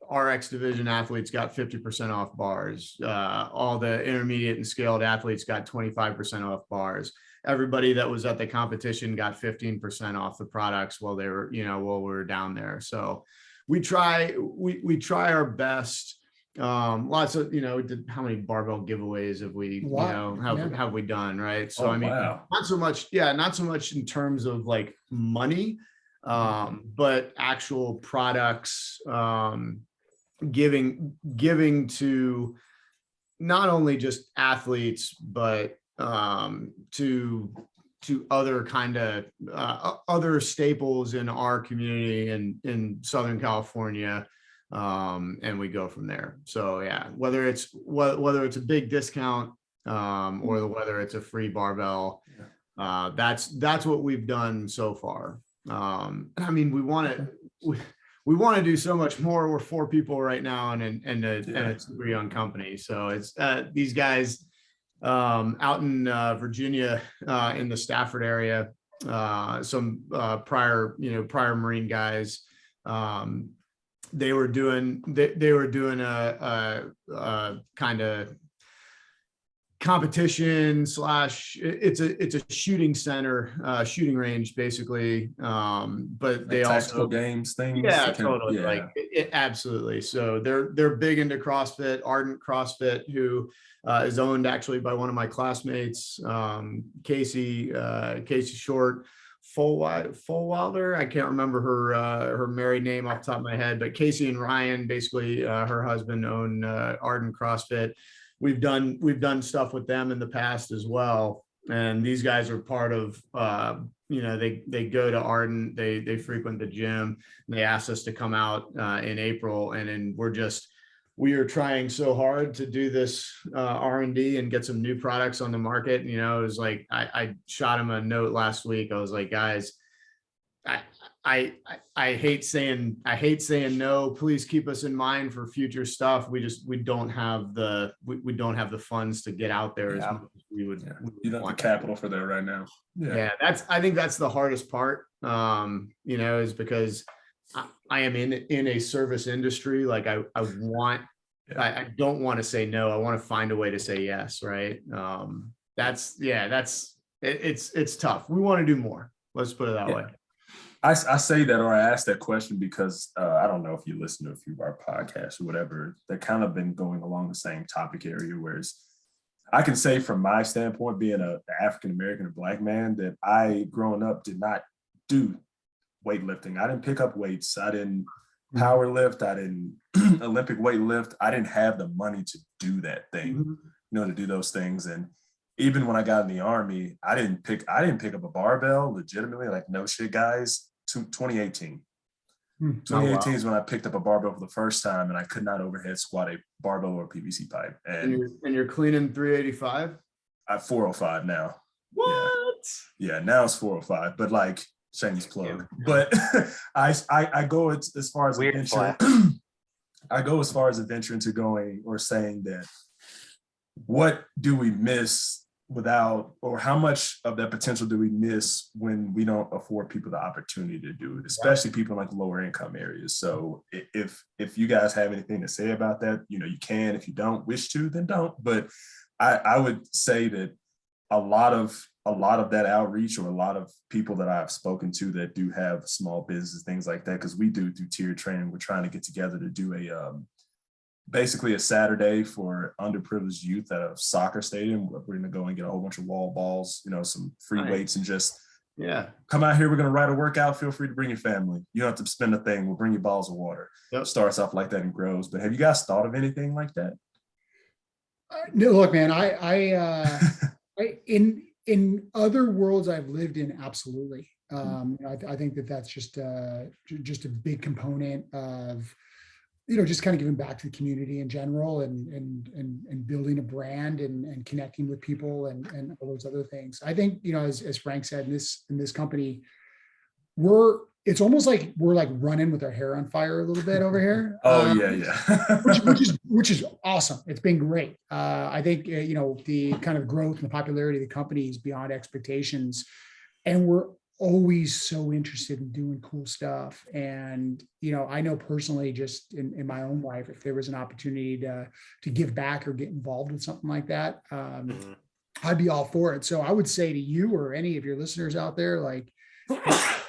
our X division athletes got 50% off bars. All the intermediate and scaled athletes got 25% off bars. Everybody that was at the competition got 15% off the products while they were, while we were down there. So we try our best. Lots of, how many barbell giveaways have we, have we done, right? So not so much in terms of like money, but actual products, giving to not only just athletes, but to other kind of other staples in our community in Southern California. And we go from there. So yeah, whether it's a big discount, or whether it's a free barbell, that's what we've done so far. I mean, we want to do so much more. We're 4 people right now, and a super young company. So it's these guys out in Virginia, in the Stafford area, some prior Marine guys. They were doing a kind of competition slash, it's a shooting center, shooting range basically. But they also games things. Yeah, totally. Yeah. Like absolutely. So they're big into CrossFit, Ardent CrossFit, who is owned actually by one of my classmates, Casey Short. Fullwilder. I can't remember her married name off the top of my head, but Casey and Ryan, basically her husband, own Ardent CrossFit. We've done stuff with them in the past as well. And these guys are part of, they go to Ardent, they frequent the gym, and they asked us to come out in April. And then we are trying so hard to do this R&D and get some new products on the market. It was like, I shot him a note last week. I was like, guys, I hate saying no. Please keep us in mind for future stuff. We don't have the funds to get out there as much as we would. You don't have the capital for that right now. Yeah, I think that's the hardest part. Is because I am in a service industry. Like I don't want to say no. I want to find a way to say yes. Right. It's tough. We want to do more. Let's put it that way. I say that, or I ask that question because I don't know if you listen to a few of our podcasts or whatever, they're kind of been going along the same topic area. Whereas I can say from my standpoint, being an African-American or Black man, that I growing up did not do weightlifting. I didn't pick up weights. I didn't power lift. I didn't Olympic weight lift. I didn't have the money to do that thing, to do those things. And even when I got in the Army, I didn't pick up a barbell legitimately, like no shit, guys. 2018. 2018 is when I picked up a barbell for the first time, and I could not overhead squat a barbell or a PVC pipe. And you're cleaning 385? I'm 405 now. What? Yeah, now it's 405, but like shameless plug. But I go as far as adventure. I go as far as adventure into going or saying that what do we miss without, or how much of that potential do we miss when we don't afford people the opportunity to do it, especially people in like lower income areas. So if you guys have anything to say about that, you can. If you don't wish to, then don't. But I would say that a lot of that outreach, or a lot of people that I've spoken to that do have small business, things like that, because we do tiered training. We're trying to get together to do basically a Saturday for underprivileged youth at a soccer stadium. We're going to go and get a whole bunch of wall balls, some free weights, and just come out here. We're going to write a workout. Feel free to bring your family. You don't have to spend a thing. We'll bring you bottles of water. Yep. Starts off like that and grows. But have you guys thought of anything like that? No, look, man, in other worlds I've lived in, absolutely. I think that's just a big component of, just kind of giving back to the community in general, and building a brand and connecting with people and all those other things. I think, as Frank said, in this company, it's almost like we're like running with our hair on fire a little bit over here. which is awesome. It's been great. I think, the kind of growth and the popularity of the company is beyond expectations, and we're always so interested in doing cool stuff. And, I know personally, just in my own life, if there was an opportunity to give back or get involved with something like that, I'd be all for it. So I would say to you or any of your listeners out there, like,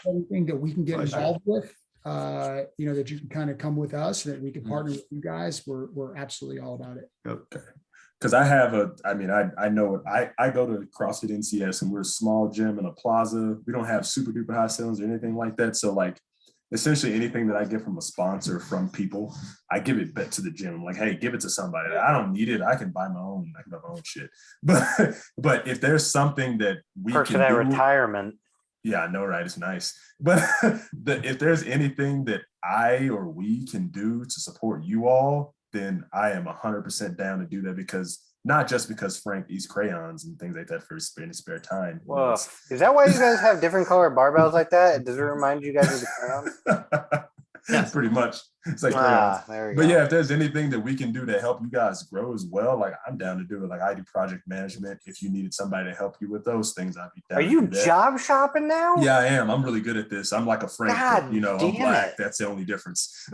anything that we can get involved with, that you can kind of come with us, that we can partner with you guys, we're absolutely all about it. Okay. Because I know it. I go to CrossFit NCS, and we're a small gym in a plaza. We don't have super duper high ceilings or anything like that. So like, essentially anything that I get from a sponsor, from people, I give it back to the gym. I'm like, hey, give it to somebody. I don't need it. I can buy my own. I can buy my own shit. But if there's something that we perks can of that do, retirement. Yeah, I know, right? It's nice. But if there's anything that I or we can do to support you all, then I am 100% down to do that, because not just because Frank eats crayons and things like that for his spare time. Well, is that why you guys have different colored barbells like that? Does it remind you guys of the crayons? Yeah, pretty much. It's like there we go. Yeah, if there's anything that we can do to help you guys grow as well, like, I'm down to do it. Like, I do project management. If you needed somebody to help you with those things, I'd be down. Are you job shopping now? Yeah, I am. I'm really good at this. I'm like a Frank, I'm black. That's the only difference.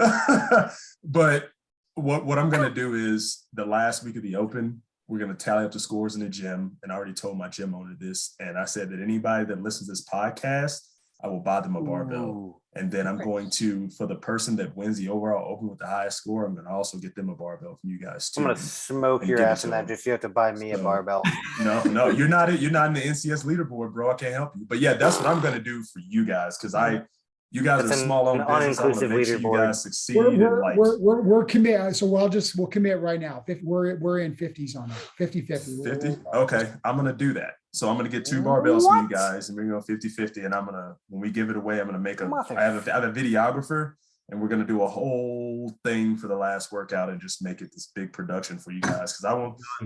But what I'm going to do is, the last week of the Open, we're going to tally up the scores in the gym. And I already told my gym owner this. And I said that anybody that listens to this podcast, I will buy them a barbell. Ooh. And then I'm going to, for the person that wins the overall Open with the highest score, I'm going to also get them a barbell from you guys too. I'm going to smoke your ass in that. Just you have to buy me a barbell. No, you're not in the NCS leaderboard, bro. I can't help you. But yeah, that's what I'm going to do for you guys, because you guys are small own business. I want to make sure you guys succeed. We're committed. So we'll commit right now. We're in 50s on it. 50-50. 50? Okay. I'm going to do that. So I'm going to get 2 barbells from you guys, and we're going to go 50-50. And when we give it away, I'm going to make I have a videographer, and we're going to do a whole thing for the last workout and just make it this big production for you guys. Because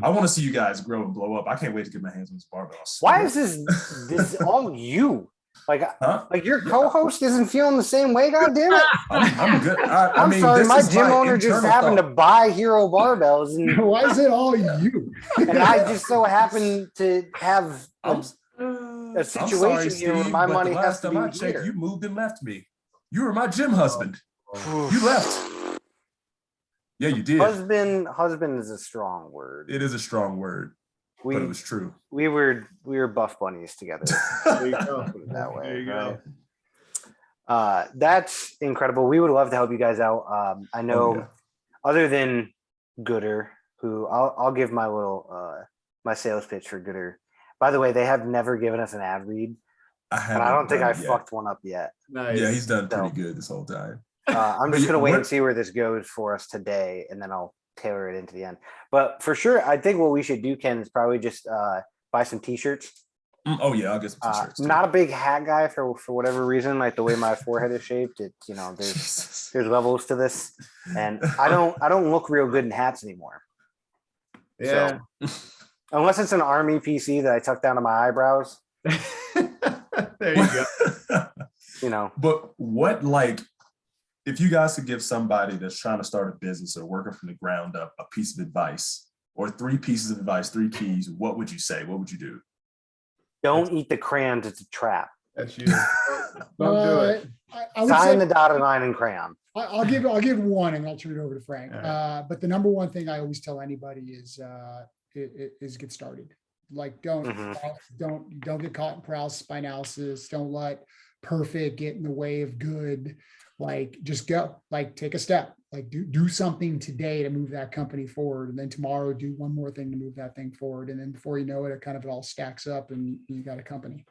I want to see you guys grow and blow up. I can't wait to get my hands on this barbell. Why is this all you? Like your co-host isn't feeling the same way. God damn it! I'm good. I'm sorry, my gym owner just happened to buy Hero barbells, and why is it all you? And I just so happen to have a situation here where my money has to be here. You moved and left me. You were my gym husband. You left. Yeah, you did. Husband is a strong word. It is a strong word. But it was true. We were buff bunnies together. There you go. Put it that way. There you go. That's incredible. We would love to help you guys out. I know, other than Goodr, who I'll give my little my sales pitch for Goodr. By the way, they have never given us an ad read, and I don't think I fucked one up yet. Nice. Yeah, he's done pretty good this whole time. I'm just gonna wait and see where this goes for us today, and then I'll tailor it into the end. But for sure, I think what we should do, Ken, is probably just buy some t-shirts. Oh yeah, I'll get some t-shirts. Not a big hat guy for whatever reason, like the way my forehead is shaped. It there's levels to this, and I don't look real good in hats anymore. Yeah. So, unless it's an army PC that I tuck down to my eyebrows. There you go. But what, if you guys could give somebody that's trying to start a business or working from the ground up a piece of advice, or 3 pieces of advice, 3 keys, what would you say? What would you do? Don't eat the crayons. It's a trap. That's you. Don't do it. I would Sign the dotted line in crayon. I'll give one, and I'll turn it over to Frank. But the number one thing I always tell anybody is get started. Like, don't Mhm. don't get caught in paralysis by analysis. Don't let perfect get in the way of good. Like, just go. Like, take a step. Like, do something today to move that company forward, and then tomorrow do one more thing to move that thing forward, and then before you know it, it all stacks up, and you got a company.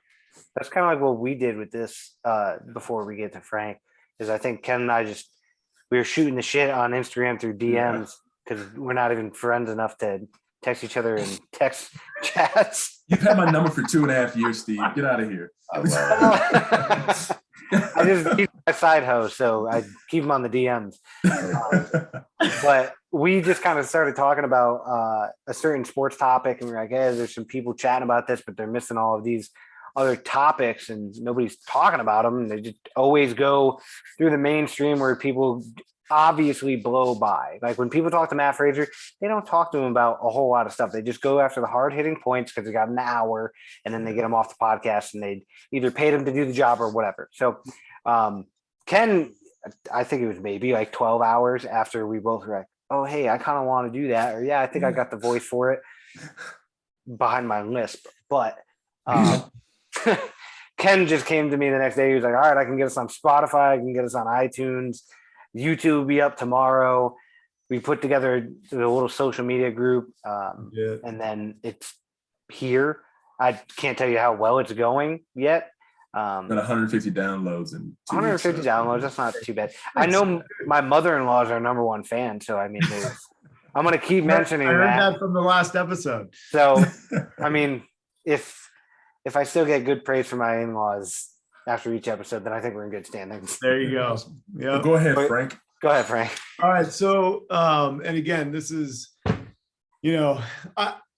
That's kind of like what we did with this before we get to Frank, is I think Ken and I we were shooting the shit on Instagram through DMs because we're not even friends enough to text each other in text chats. You've had my number for 2.5 years, Steve. Get out of here. I just keep my side host, so I keep him on the DMs. But we just kind of started talking about a certain sports topic, and we're like, hey, there's some people chatting about this, but they're missing all of these other topics and nobody's talking about them. They just always go through the mainstream where people obviously blow by. Like when people talk to Matt Frazier, they don't talk to him about a whole lot of stuff. They just go after the hard hitting points because they got an hour and then they get them off the podcast and they either paid him to do the job or whatever. So Ken, I think it was maybe like 12 hours after we both were like, oh, hey, I kind of want to do that. Or yeah, I think I got the voice for it behind my lisp. But Ken just came to me the next day. He was like, all right, I can get us on Spotify. I can get us on iTunes. YouTube will be up tomorrow. We put together a little social media group. And then it's here. I can't tell you how well it's going yet. Got 150 downloads and 150 downloads. That's not too bad. I know my mother-in-law is our number one fan. So, I mean, I'm going to keep mentioning that. I heard that from the last episode. So, I mean, if I still get good praise from my in-laws after each episode, then I think we're in good standings. There you go. Yeah. Well, go ahead, Frank. Go ahead, Frank. All right. So, and again, this is,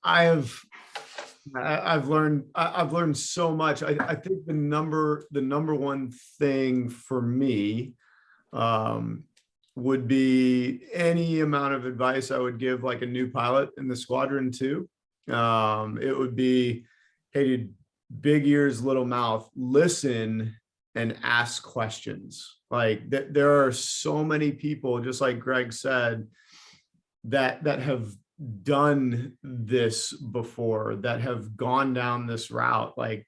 I've learned so much. I think the number one thing for me would be any amount of advice I would give like a new pilot in the squadron too. It would be, hey, dude, big ears, little mouth, listen and ask questions. Like there are so many people, just like Greg said, that have done this before, that have gone down this route. Like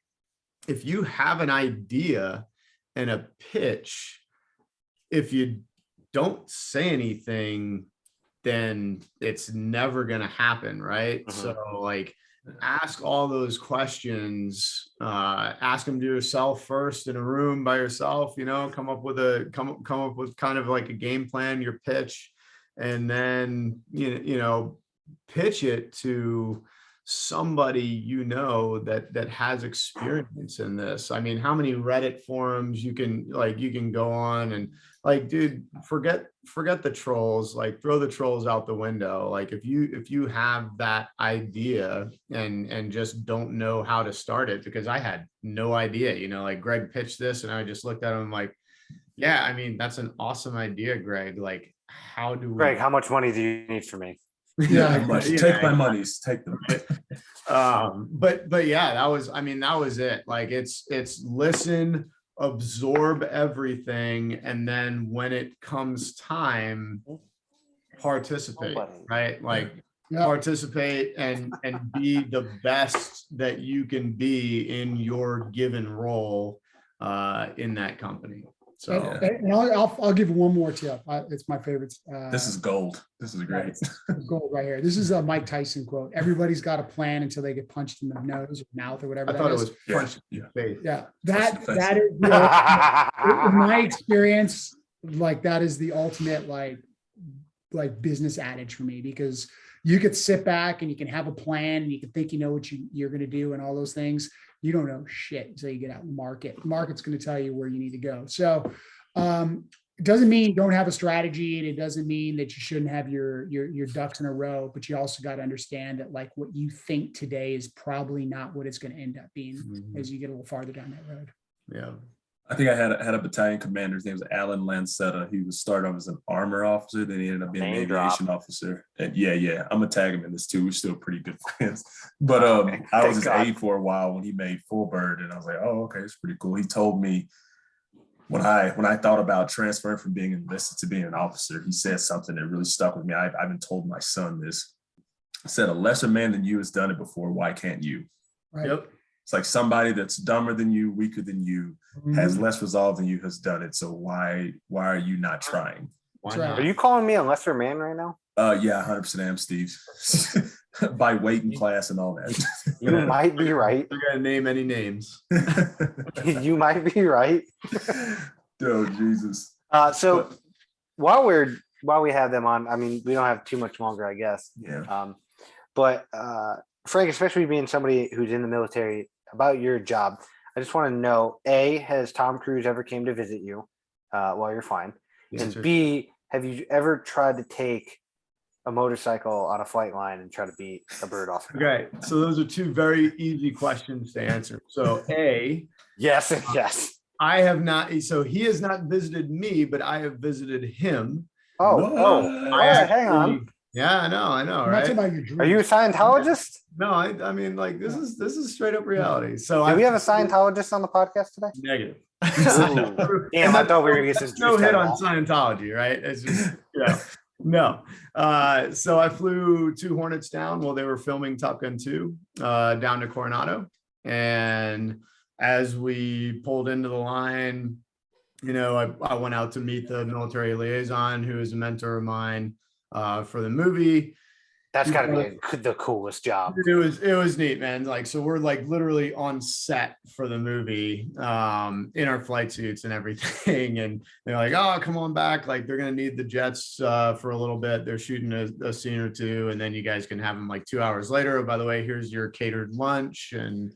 if you have an idea and a pitch, if you don't say anything, then it's never going to happen. Right. Mm-hmm. So like, ask all those questions, ask them to yourself first in a room by yourself, come up with kind of like a game plan, your pitch, and then, pitch it to somebody, that has experience in this. I mean, how many Reddit forums you can go on and like, dude, forget the trolls, like throw the trolls out the window. Like if you have that idea and just don't know how to start it, because I had no idea, like Greg pitched this and I just looked at him like, yeah, I mean, that's an awesome idea, Greg. Like, Greg, how much money do you need from me? Yeah, take my monies, take them. But yeah, that was it. Like it's listen, absorb everything, and then when it comes time, participate, right? Like participate and be the best that you can be in your given role in that company. So and I'll give one more tip. It's my favorite. This is gold. This is great. Gold right here. This is a Mike Tyson quote. Everybody's got a plan until they get punched in the nose or mouth or whatever. I thought it was punched in the face. Yeah, that is in my experience. Like that is the ultimate like business adage for me, because you could sit back and you can have a plan and you can think what you're going to do and all those things. You don't know shit until you get out in the market. The market's going to tell you where you need to go. So it doesn't mean you don't have a strategy, and it doesn't mean that you shouldn't have your ducks in a row, but you also got to understand that like what you think today is probably not what it's going to end up being as you get a little farther down that road. Yeah. I think I had a battalion commander. His name was Alan Lancetta. He was started off as an armor officer, then he ended up being an aviation officer. And yeah, I'm gonna tag him in this too. We're still pretty good friends. But I was his aide for a while when he made Full Bird, and I was like, oh, okay, it's pretty cool. He told me when I thought about transferring from being enlisted to being an officer, he said something that really stuck with me. I haven't told my son this. said a lesser man than you has done it before. Why can't you? Right. Yep. It's like somebody that's dumber than you, weaker than you, has less resolve than you, has done it. So why are you not trying? Why That's right. not? Are you calling me a lesser man right now? Yeah, 100% am, Steve. By weight and class and all that. You might be right. I'm not gonna name any names. You might be right. Oh, Jesus. So while we have them on, I mean, we don't have too much longer, I guess. Yeah. But Frank, especially being somebody who's in the military, about your job, I just want to know: A, has Tom Cruise ever came to visit you while you're flying? Yes, And B, have you ever tried to take a motorcycle on a flight line and try to beat a bird off? Okay, so those are two very easy questions to answer. So A, Yes and yes. I have not, so he has not visited me, but I have visited him. Hang on. Yeah, I know, I'm not right? talking about your dreams. Are you a Scientologist? No, I mean, like this is straight up reality. So Do we have a Scientologist on the podcast today? negative. Damn, I thought we were gonna get some no juice hit out on of that. Scientology, right? It's just no. So I flew 2 Hornets down while they were filming Top Gun 2 down to Coronado, and as we pulled into the line, I went out to meet the military liaison, who is a mentor of mine for the movie. That's got to be the coolest job. It was neat, man. Like, so we're like literally on set for the movie, in our flight suits and everything. And they're like, "Oh, come on back. Like, they're going to need the jets for a little bit. They're shooting a scene or two. And then you guys can have them like 2 hours later. Oh, by the way, here's your catered lunch and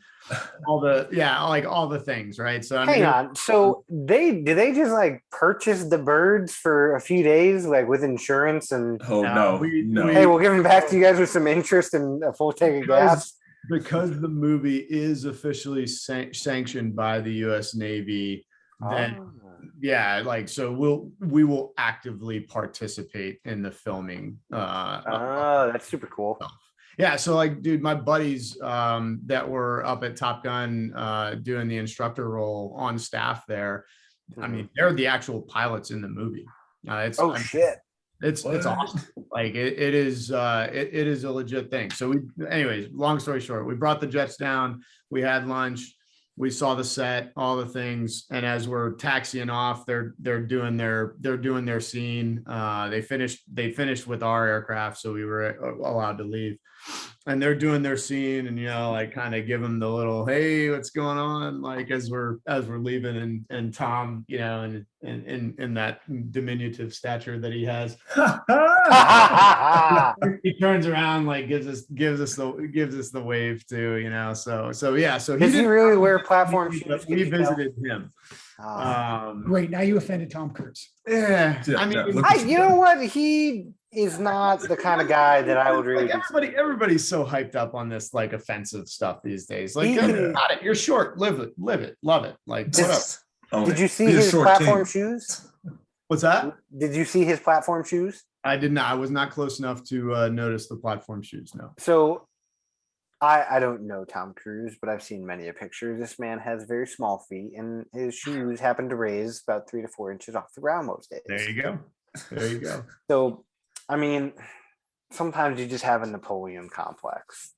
all the things." Right. So Hang on. So did they just like purchase the birds for a few days, like with insurance and No. hey, we'll give them back to you guys with some interest and a full tank of gas? Because the movie is officially sanctioned by the U.S. Navy, then so we will actively participate in the filming. That's super cool. Yeah, so like, dude, my buddies that were up at Top Gun doing the instructor role on staff there, I mean, they're the actual pilots in the movie. Shit. It's awesome. Like it is a legit thing. So anyways, long story short, we brought the jets down, we had lunch, we saw the set, all the things, and as we're taxiing off, they're doing their scene. They finished with our aircraft, so we were allowed to leave. And they're doing their scene, and like kind of give them the little, "Hey, what's going on?" Like as we're leaving, and Tom, in that diminutive stature that he has, he turns around, like gives us the wave too, So yeah, so does he really wear platform shoes? We visited him. Great. Now you offended Tom Cruise. Yeah, I mean, you know what? He is not the kind of guy that I would really. Everybody's so hyped up on this like offensive stuff these days. Like, got it. You're short. Live it. Love it. Like, what up? Did you see his platform shoes? What's that? Did you see his platform shoes? I did not. I was not close enough to notice the platform shoes. No. So, I don't know Tom Cruise, but I've seen many a picture. This man has very small feet, and his shoes happen to raise about 3 to 4 inches off the ground most days. There you go. So, I mean, sometimes you just have a Napoleon complex,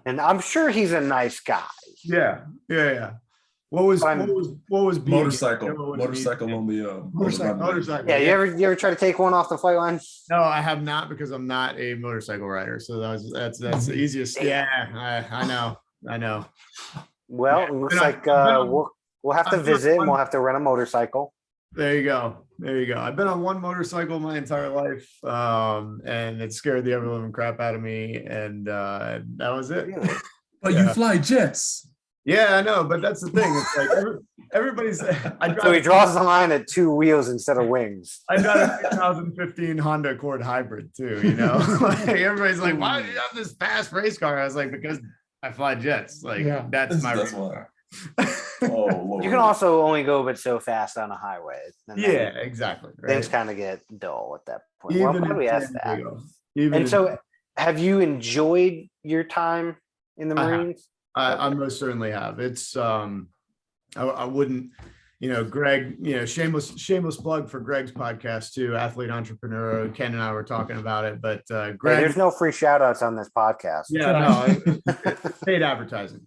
and I'm sure he's a nice guy. Yeah. What was motorcycle on the motorcycle? Yeah, you ever try to take one off the flight line? No, I have not, because I'm not a motorcycle rider. So that's the easiest. Yeah, I know. Well, it looks like we'll have to visit, and we'll have to rent a motorcycle. There you go. I've been on one motorcycle my entire life, and it scared the ever-living crap out of me, and that was it. But you fly jets. Yeah, I know, but that's the thing. It's like everybody's. So he draws the line at 2 wheels instead of wings. I got a 2015 Honda Accord hybrid too. Like everybody's like, "Why do you have this fast race car?" I was like, "Because I fly jets. Like that's my race car." Oh, Lord. You can also only go but so fast on a highway. Yeah, exactly. Right? Things kind of get dull at that point. Well, I'm glad we asked that. So, have you enjoyed your time in the Marines? I most certainly have. It's I wouldn't, Greg, shameless plug for Greg's podcast too, Athlete Entrepreneur. Ken and I were talking about it, but Greg, there's no free shout outs on this podcast. Yeah, no, paid advertising.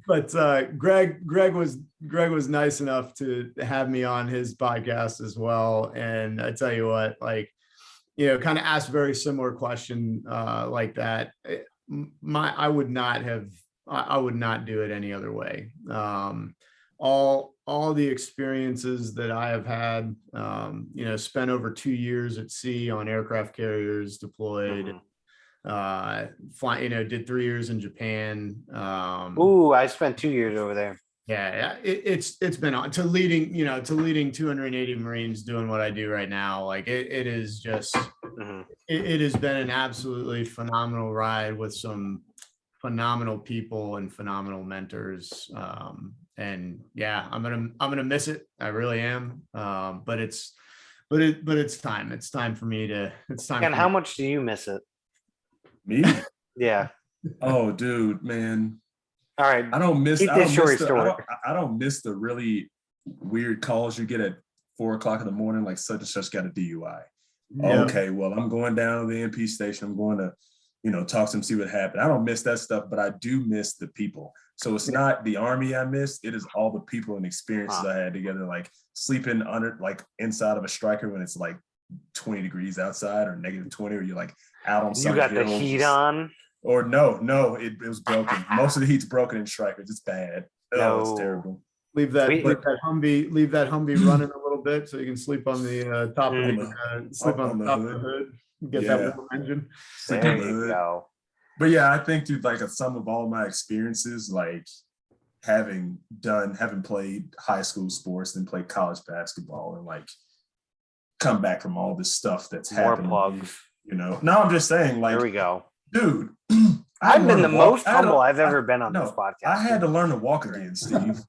But Greg was nice enough to have me on his podcast as well. And I tell you what, like, kind of asked a very similar question like that. I would not do it any other way. All the experiences that I have had, spent over 2 years at sea on aircraft carriers, deployed, did 3 years in Japan. I spent 2 years over there. Yeah, it's been on to leading 280 Marines doing what I do right now. Like it is just, it has been an absolutely phenomenal ride with some phenomenal people and phenomenal mentors. And yeah, I'm gonna miss it. I really am. But it's time. It's time for me to. It's time. And how much do you miss it? Me? Yeah. Oh, dude, man. All right. I don't miss the really weird calls you get at 4 o'clock in the morning, like such and such got a DUI. Yeah. Okay, well, I'm going down to the MP station. I'm going to, talk to them, see what happened. I don't miss that stuff, but I do miss the people. So it's not the Army I miss. It is all the people and experiences I had together, like sleeping inside of a striker when it's like 20 degrees outside or -20, or you're like out on some You got the heat on? Or no, it was broken. Most of the heat's broken in strikers. It's bad. Oh, it's terrible. Leave that Humvee running a little bit so you can sleep on the top of the hood. Get that warm engine. There you go. But yeah, I think, dude, like a sum of all my experiences, like having played high school sports, then played college basketball, and like come back from all this stuff that's happened. More plugs. No, I'm just saying, like, there we go. Dude, I've been the most humble I've ever been on this podcast. I had to learn to walk again, Steve,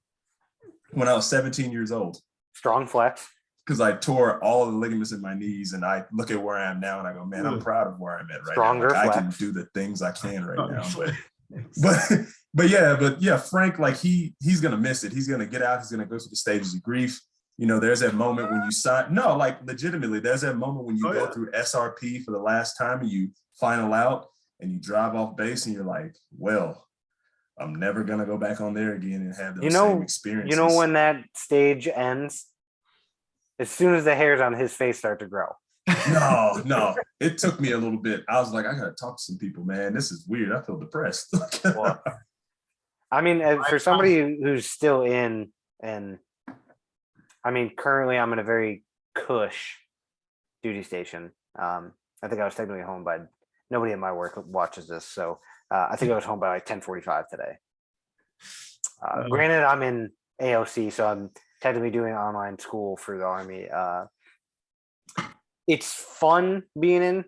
when I was 17 years old. Strong flex. Because I tore all of the ligaments in my knees, and I look at where I am now and I go, man, I'm proud of where I'm at right now. Like, I can do the things I can right now. But yeah, Frank, like he's gonna miss it. He's gonna get out, he's gonna go through the stages of grief. There's that moment when you sign. No, like legitimately, there's that moment when you go through SRP for the last time and you final out and you drive off base and you're like, well, I'm never gonna go back on there again and have those same experiences. When that stage ends? As soon as the hairs on his face start to grow. No. It took me a little bit. I was like, I gotta talk to some people, man. This is weird. I feel depressed. Well, I mean, for somebody who's still in, and I mean, currently I'm in a very cush duty station. I think I was technically home by, nobody at my work watches this. So I think I was home by like 10:45 today. Granted, I'm in AOC, so I'm technically doing online school for the Army. It's fun being in,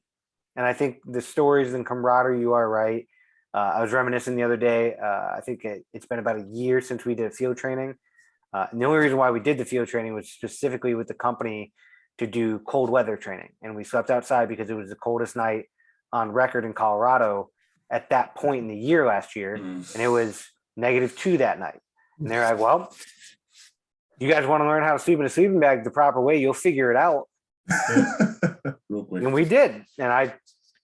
and I think the stories and camaraderie, you are right. I was reminiscing the other day. I think it's been about a year since we did field training. And the only reason why we did the field training was specifically with the company to do cold weather training. And we slept outside because it was the coldest night on record in Colorado at that point in the year last year. And it was -2 that night. And they're like, well, you guys want to learn how to sleep in a sleeping bag the proper way, you'll figure it out. Real quick. And we did. And I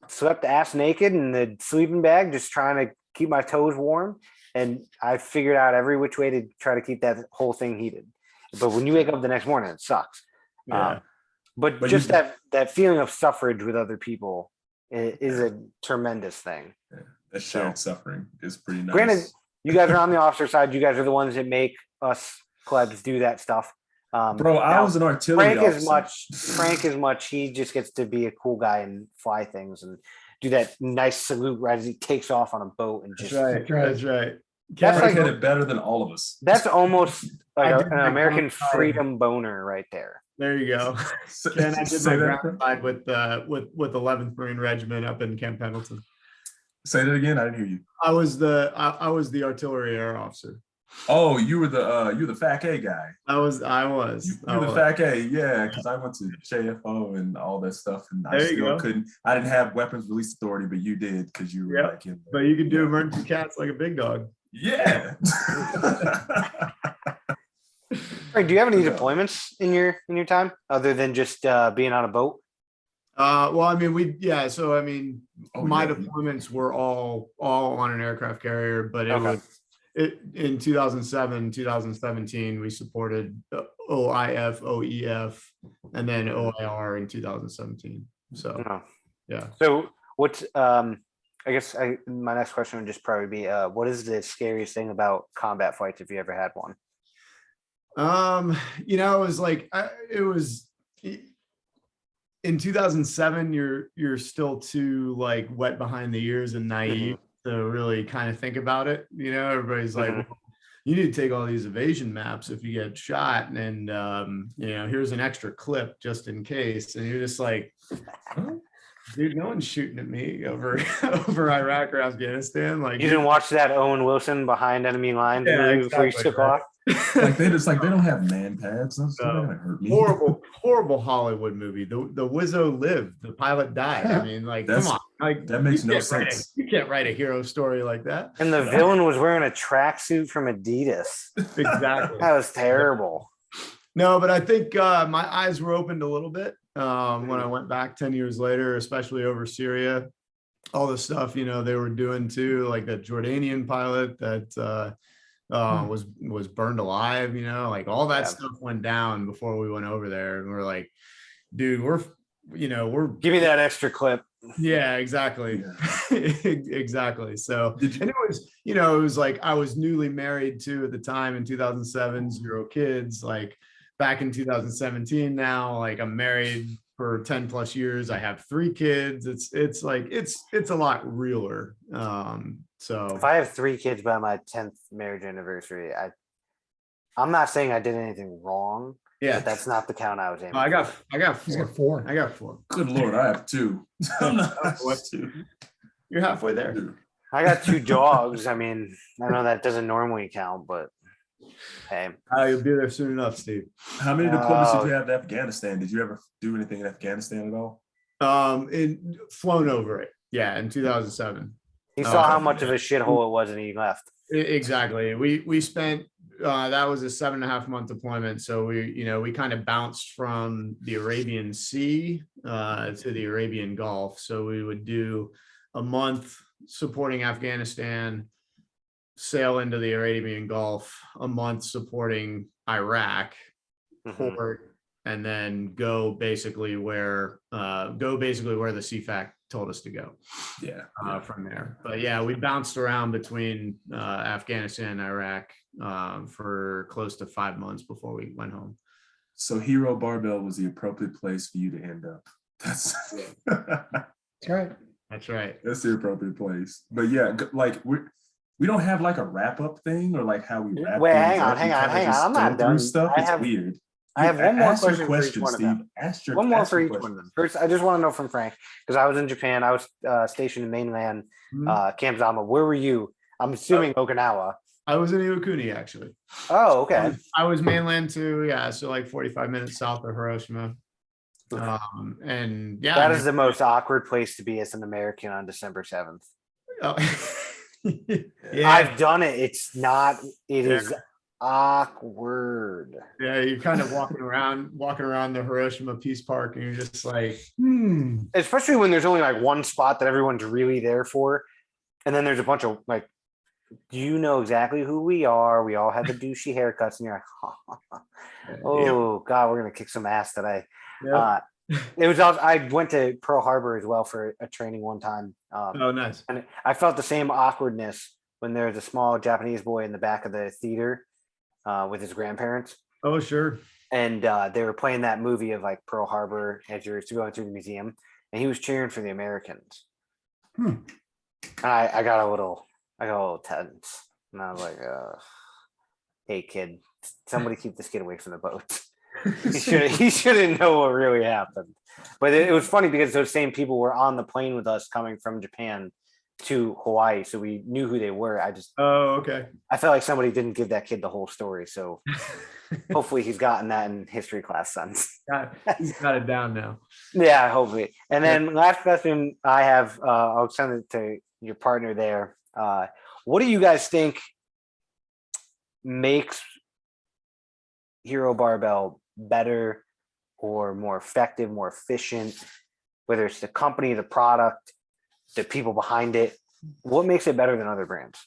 slept ass naked in the sleeping bag, just trying to keep my toes warm. And I figured out every which way to try to keep that whole thing heated. But when you wake up the next morning, it sucks. Yeah. But just that feeling of suffrage with other people is a tremendous thing. Yeah. That shared suffering is pretty nice. Granted, you guys are on the officer side. You guys are the ones that make us plebs do that stuff. Bro, I was an artillery officer. Frank is much. He just gets to be a cool guy and fly things and do that nice salute right as he takes off on a boat and just. That's right. Frank had it better than all of us. That's almost like an American freedom boner right there. There you go. And I did my ground side with 11th Marine Regiment up in Camp Pendleton. Say that again. I didn't hear you. I was the artillery air officer. Oh, you were the FAC A guy. I was. You're the FAC A, yeah, because I went to JFO and all that stuff, and I still couldn't. I didn't have weapons release authority, but you did because you were like in. But you could do emergency cats like a big dog. Yeah. Frank, do you have any deployments in your time other than just being on a boat? Well, I mean, so I mean, my yeah. deployments were all on an aircraft carrier, but Okay. in 2007, 2017, we supported OIF, OEF, and then OIR in 2017. So, No. yeah. So what's I guess my next question would just probably be what is the scariest thing about combat fights if you ever had one? You know, it was like it was in 2007. You're still too like wet behind the ears and naive to really kind of think about it. You know, everybody's like, well, you need to take all these evasion maps if you get shot, and you know, here's an extra clip just in case. And you're just like, dude, no one's shooting at me over Iraq or Afghanistan. Like, you didn't watch that Owen Wilson behind enemy lines before you took off. Like they don't have man pads. That's not gonna hurt me. Horrible Hollywood movie. The Wizzo lived. The pilot died. I mean, like, come on. Like, that makes no sense. You can't write a hero story like that. And the villain was wearing a tracksuit from Adidas. Exactly. That was terrible. No, but I think my eyes were opened a little bit when I went back 10 years later, especially over Syria. All the stuff, you know, they were doing too, like that Jordanian pilot that was burned alive, you know, like all that stuff went down before we went over there. And we're like, dude, we're give me that extra clip. Yeah, exactly. Exactly. So, and it was, you know, it was like I was newly married too at the time in 2007, 0 kids. Like back in 2017 now, like I'm married for 10 plus years. I have 3 kids. It's like it's a lot realer. So if I have 3 kids by my 10th marriage anniversary, I'm not saying I did anything wrong. Yeah, but that's not the count I was aiming. I got 4. He's got 4. I got 4. Good Lord, I have 2. I'm not 2. You're halfway there. I got 2 dogs. I mean, I know that doesn't normally count, but hey. You'll be there soon enough, Steve. How many deployments did you have to Afghanistan? Did you ever do anything in Afghanistan at all? Flown over it. Yeah, in 2007. He saw how much of a shithole it was and he left. Exactly. We spent that was a 7.5 month deployment. So we kind of bounced from the Arabian Sea to the Arabian Gulf. So we would do a month supporting Afghanistan, sail into the Arabian Gulf, a month supporting Iraq, port, and then go basically where the CFAC told us to go. From there. But yeah, we bounced around between Afghanistan and Iraq for close to 5 months before we went home. So HeroBarbell was the appropriate place for you to end up. That's right. That's right. That's the appropriate place. But yeah, like we don't have like a wrap up thing or like how we wrap. Wait, hang on. I'm not done. Stuff. It's weird. I have one more question for each one of Steve. them. One more for each one of them. First, I just want to know from Frank, because I was in Japan. I was stationed in mainland Camp Zama. Where were you? I'm assuming Okinawa. I was in Iwakuni, actually. Oh, okay. I was mainland too. Yeah, so like 45 minutes south of Hiroshima. And yeah, that is the most awkward place to be as an American on December 7th. Oh. Yeah. I've done it. It's not. It is awkward. Yeah, you're kind of walking around the Hiroshima Peace Park, and you're just like, Especially when there's only like one spot that everyone's really there for, and then there's a bunch of like, you know exactly who we are. We all have the douchey haircuts, and you're like, oh God, we're gonna kick some ass today. Yep. It was also, I went to Pearl Harbor as well for a training one time. Oh, nice. And I felt the same awkwardness when there was a small Japanese boy in the back of the theater with his grandparents. Oh, sure. And they were playing that movie of like Pearl Harbor as you're going through the museum, and he was cheering for the Americans. I got a little tense, and I was like, "Hey, kid, somebody keep this kid away from the boat." He shouldn't know what really happened. But it was funny because those same people were on the plane with us coming from Japan to Hawaii, so we knew who they were. Okay. I felt like somebody didn't give that kid the whole story, so hopefully he's gotten that in history class since. He's got it down now. Yeah, hopefully. And then last question I have, I'll send it to your partner there. What do you guys think makes Hero Barbell better or more effective, more efficient? Whether it's the company, the product, the people behind it, what makes it better than other brands?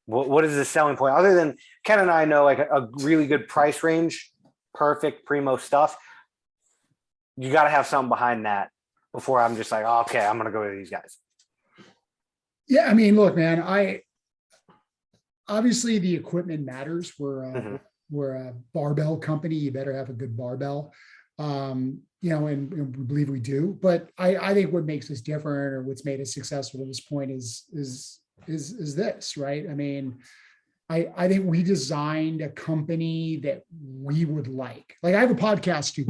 What is the selling point other than Ken and I know like a really good price range, perfect primo stuff? You got to have something behind that before I'm just like, oh, okay, I'm going to go to these guys. Yeah. I mean, look, man, obviously the equipment matters. We're a barbell company. You better have a good barbell. And we believe we do, but I think what makes us different or what's made us successful at this point is this, right? I mean, I think we designed a company that we would like. Like I have a podcast too.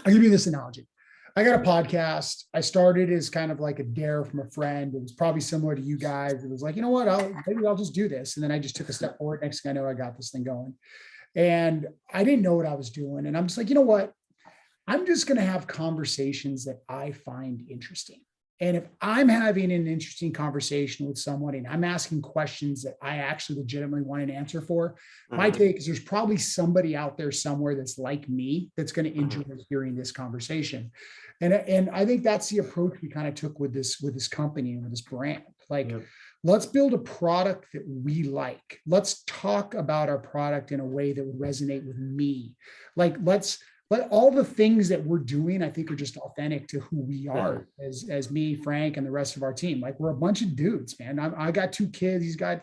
I'll give you this analogy. I got a podcast. I started as kind of like a dare from a friend. It was probably similar to you guys. It was like, you know what, maybe I'll just do this. And then I just took a step forward. Next thing I know, I got this thing going. And I didn't know what I was doing. And I'm just like, you know what? I'm just going to have conversations that I find interesting. And if I'm having an interesting conversation with someone and I'm asking questions that I actually legitimately want an answer for, my take is there's probably somebody out there somewhere that's like me that's going to enjoy hearing this conversation. And I think that's the approach we kind of took with this company and with this brand. Like, let's build a product that we like. Let's talk about our product in a way that would resonate with me. Like, let all the things that we're doing, I think, are just authentic to who we are as me, Frank, and the rest of our team. Like, we're a bunch of dudes, man. I got 2 kids. He's got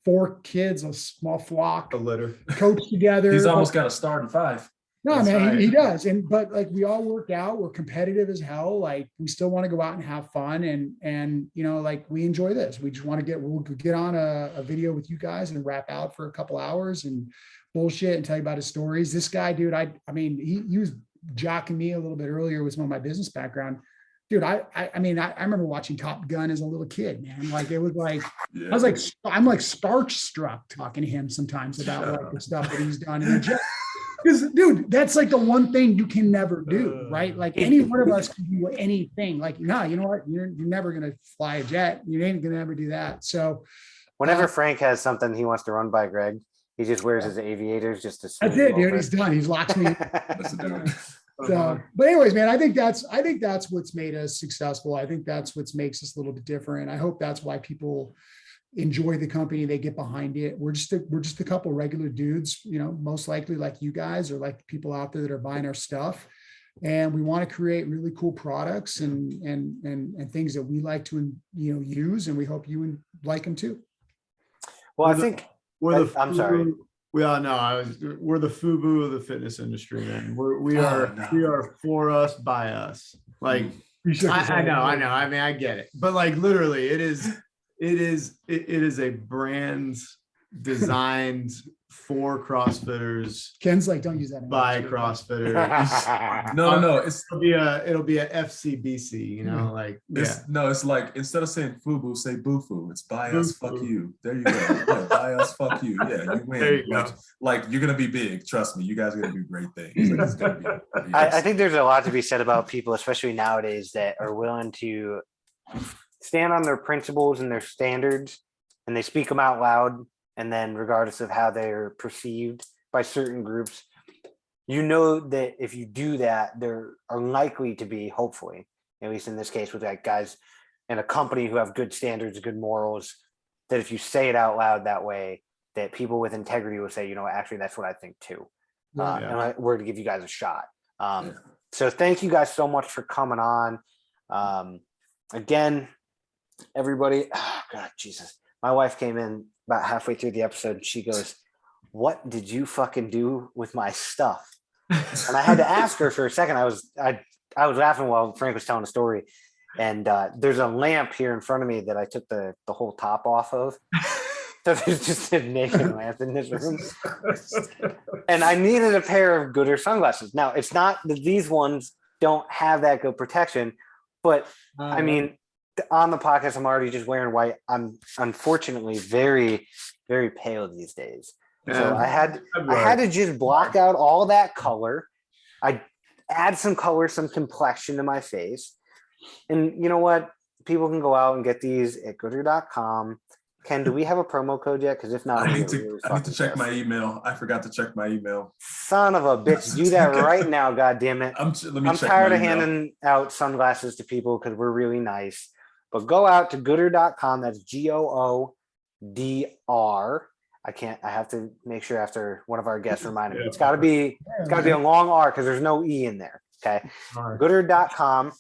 4 kids, a small flock, A litter. Coach together. He's almost got a start in 5. No, That's man, right. he does. But like, we all work out. We're competitive as hell. Like, we still want to go out and have fun. And like, we enjoy this. We just want to we'll get on a video with you guys and rap out for a couple hours and bullshit and tell you about his stories. This guy, dude, I mean, he was jocking me a little bit earlier with some of my business background. Dude, I remember watching Top Gun as a little kid, man. Like, it was like, I was like, I'm like starstruck talking to him sometimes about like the stuff that he's done. And because, dude, that's like the one thing you can never do, right? Like, any one of us can do anything. Like, nah, you know what? You're never going to fly a jet. You ain't going to ever do that. So whenever Frank has something he wants to run by Greg, he just wears his aviators just to. That's it, dude. He's done. He's locked me. So, but anyways, man, I think that's what's made us successful. I think that's what makes us a little bit different. I hope that's why people enjoy the company. They get behind it. We're just a couple regular dudes, most likely like you guys or like people out there that are buying our stuff. And we want to create really cool products and things that we like to, use. And we hope you like them too. Well, I'm sorry. We all know we're the FUBU of the fitness industry, man. We are for us, by us. Like, I know. I mean, I get it, but like, literally, it is a brand designed for CrossFitters. Ken's like, don't use that by CrossFitters. No. It'll be a FCBC, like, it's like, instead of saying FUBU, say BooFu. It's buy us, fuck you. There you go. Yeah, buy us, fuck you. Yeah, you win. There you go. Like, you're gonna be big. Trust me, you guys are gonna do great things. Like, it's gonna be. I think there's a lot to be said about people, especially nowadays, that are willing to stand on their principles and their standards, and they speak them out loud. And then regardless of how they're perceived by certain groups, that if you do that, there are likely to be, hopefully, at least in this case, with like guys in a company who have good standards, good morals, that if you say it out loud that way, that people with integrity will say, actually, that's what I think too. And we're to give you guys a shot. So thank you guys so much for coming on. Again, everybody, oh God, Jesus. My wife came in about halfway through the episode. She goes, "What did you fucking do with my stuff?" And I had to ask her for a second. I was laughing while Frank was telling the story. And there's a lamp here in front of me that I took the whole top off of. So there's just a naked lamp in this room. And I needed a pair of Goodr sunglasses. Now, it's not that these ones don't have that good protection, but I mean, on the podcast, I'm already just wearing white. I'm unfortunately very, very pale these days. So I had to just block out all that color. I add some color, some complexion to my face. And you know what? People can go out and get these at Goodr.com. Ken, do we have a promo code yet? Because if not, I need to check my email. email. I forgot to check my email. Son of a bitch, do that right now, God damn it. Let me I'm check tired my of email. handing out sunglasses to people because we're really nice. But go out to Goodr.com. That's Goodr. I have to make sure after one of our guests reminded me. It's gotta be a long R because there's no E in there. Okay. Goodr.com.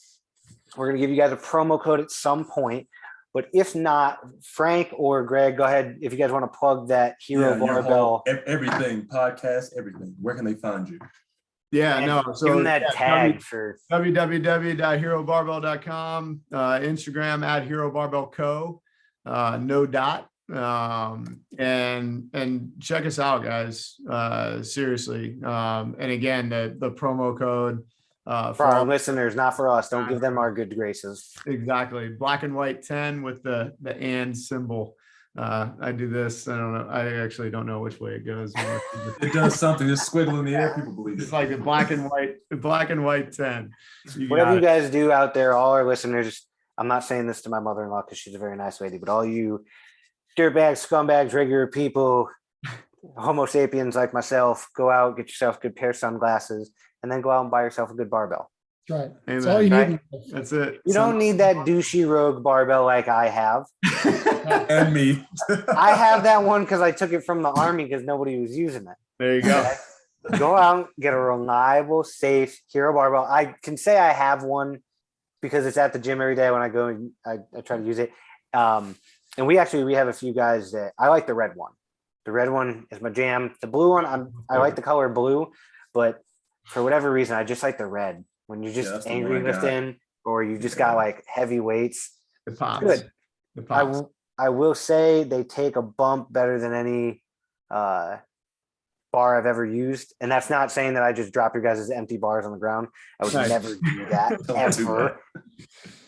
We're gonna give you guys a promo code at some point. But if not, Frank or Greg, go ahead. If you guys want to plug that HeroBarbell, everything, podcast, everything. Where can they find you? Yeah, no. So give them that tag for www.herobarbell.com, Instagram at HeroBarbell Co. No dot. And check us out, guys. Seriously. And again, the promo code for our listeners, not for us. Don't give them our good graces. Exactly. Black and white 10 with the and symbol. I do this. I don't know. I actually don't know which way it goes. It does something. Just squiggle in the air. People believe It's like the black and white 10. Whatever you guys do out there, all our listeners, I'm not saying this to my mother-in-law because she's a very nice lady, but all you dirtbags, scumbags, regular people, homo sapiens like myself, go out, get yourself a good pair of sunglasses, and then go out and buy yourself a good barbell. Right. Amen. That's all you need. That's it. You don't need that douchey rogue barbell like I have. And me. I have that one because I took it from the army because nobody was using it. There you go. Go out, get a reliable, safe HeroBarbell. I can say I have one because it's at the gym every day when I go and I try to use it. And we have a few guys that I like the red one. The red one is my jam. The blue one, I like the color blue, but for whatever reason, I just like the red. When you're just angry lifting or you just got like heavy weights, it pops. Good. It pops. I will say they take a bump better than any bar I've ever used. And that's not saying that I just drop your guys' empty bars on the ground. I would never do that ever.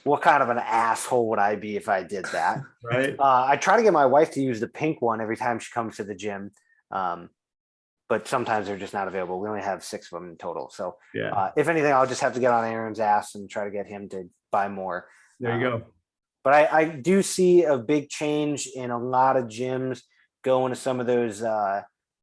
What kind of an asshole would I be if I did that? Right. I try to get my wife to use the pink one every time she comes to the gym. But sometimes they're just not available. We only have 6 of them in total. So if anything, I'll just have to get on Aaron's ass and try to get him to buy more. There you go. But I do see a big change in a lot of gyms going to some of those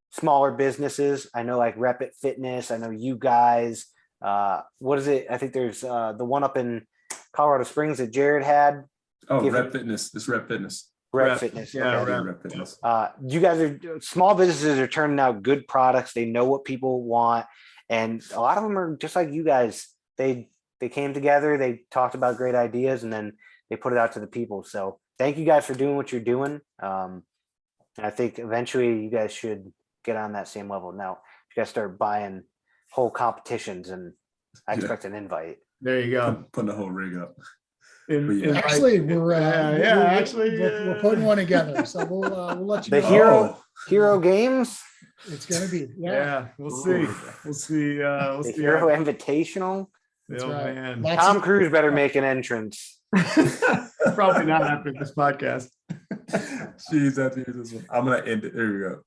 smaller businesses. I know like Rep It Fitness. I know you guys. What is it? I think there's the one up in Colorado Springs that Jared had. Oh, Rep Fitness. It's Rep Fitness. Rep Fitness. Yeah, okay. Rep Fitness. You guys are small businesses are turning out good products. They know what people want. And a lot of them are just like you guys. They came together, they talked about great ideas, and then they put it out to the people. So thank you guys for doing what you're doing. And I think eventually you guys should get on that same level. Now, you guys start buying whole competitions, and I expect an invite. There you go. Putting the whole rig up. Actually, we're putting one together, so we'll let you know. The Hero Games. It's gonna be. Yeah, we'll see. We'll see. We'll see. Hero Invitational. That's right. Man. Tom Cruise better make an entrance. Probably not after this podcast. Jeez, after this one. I'm gonna end it. There we go.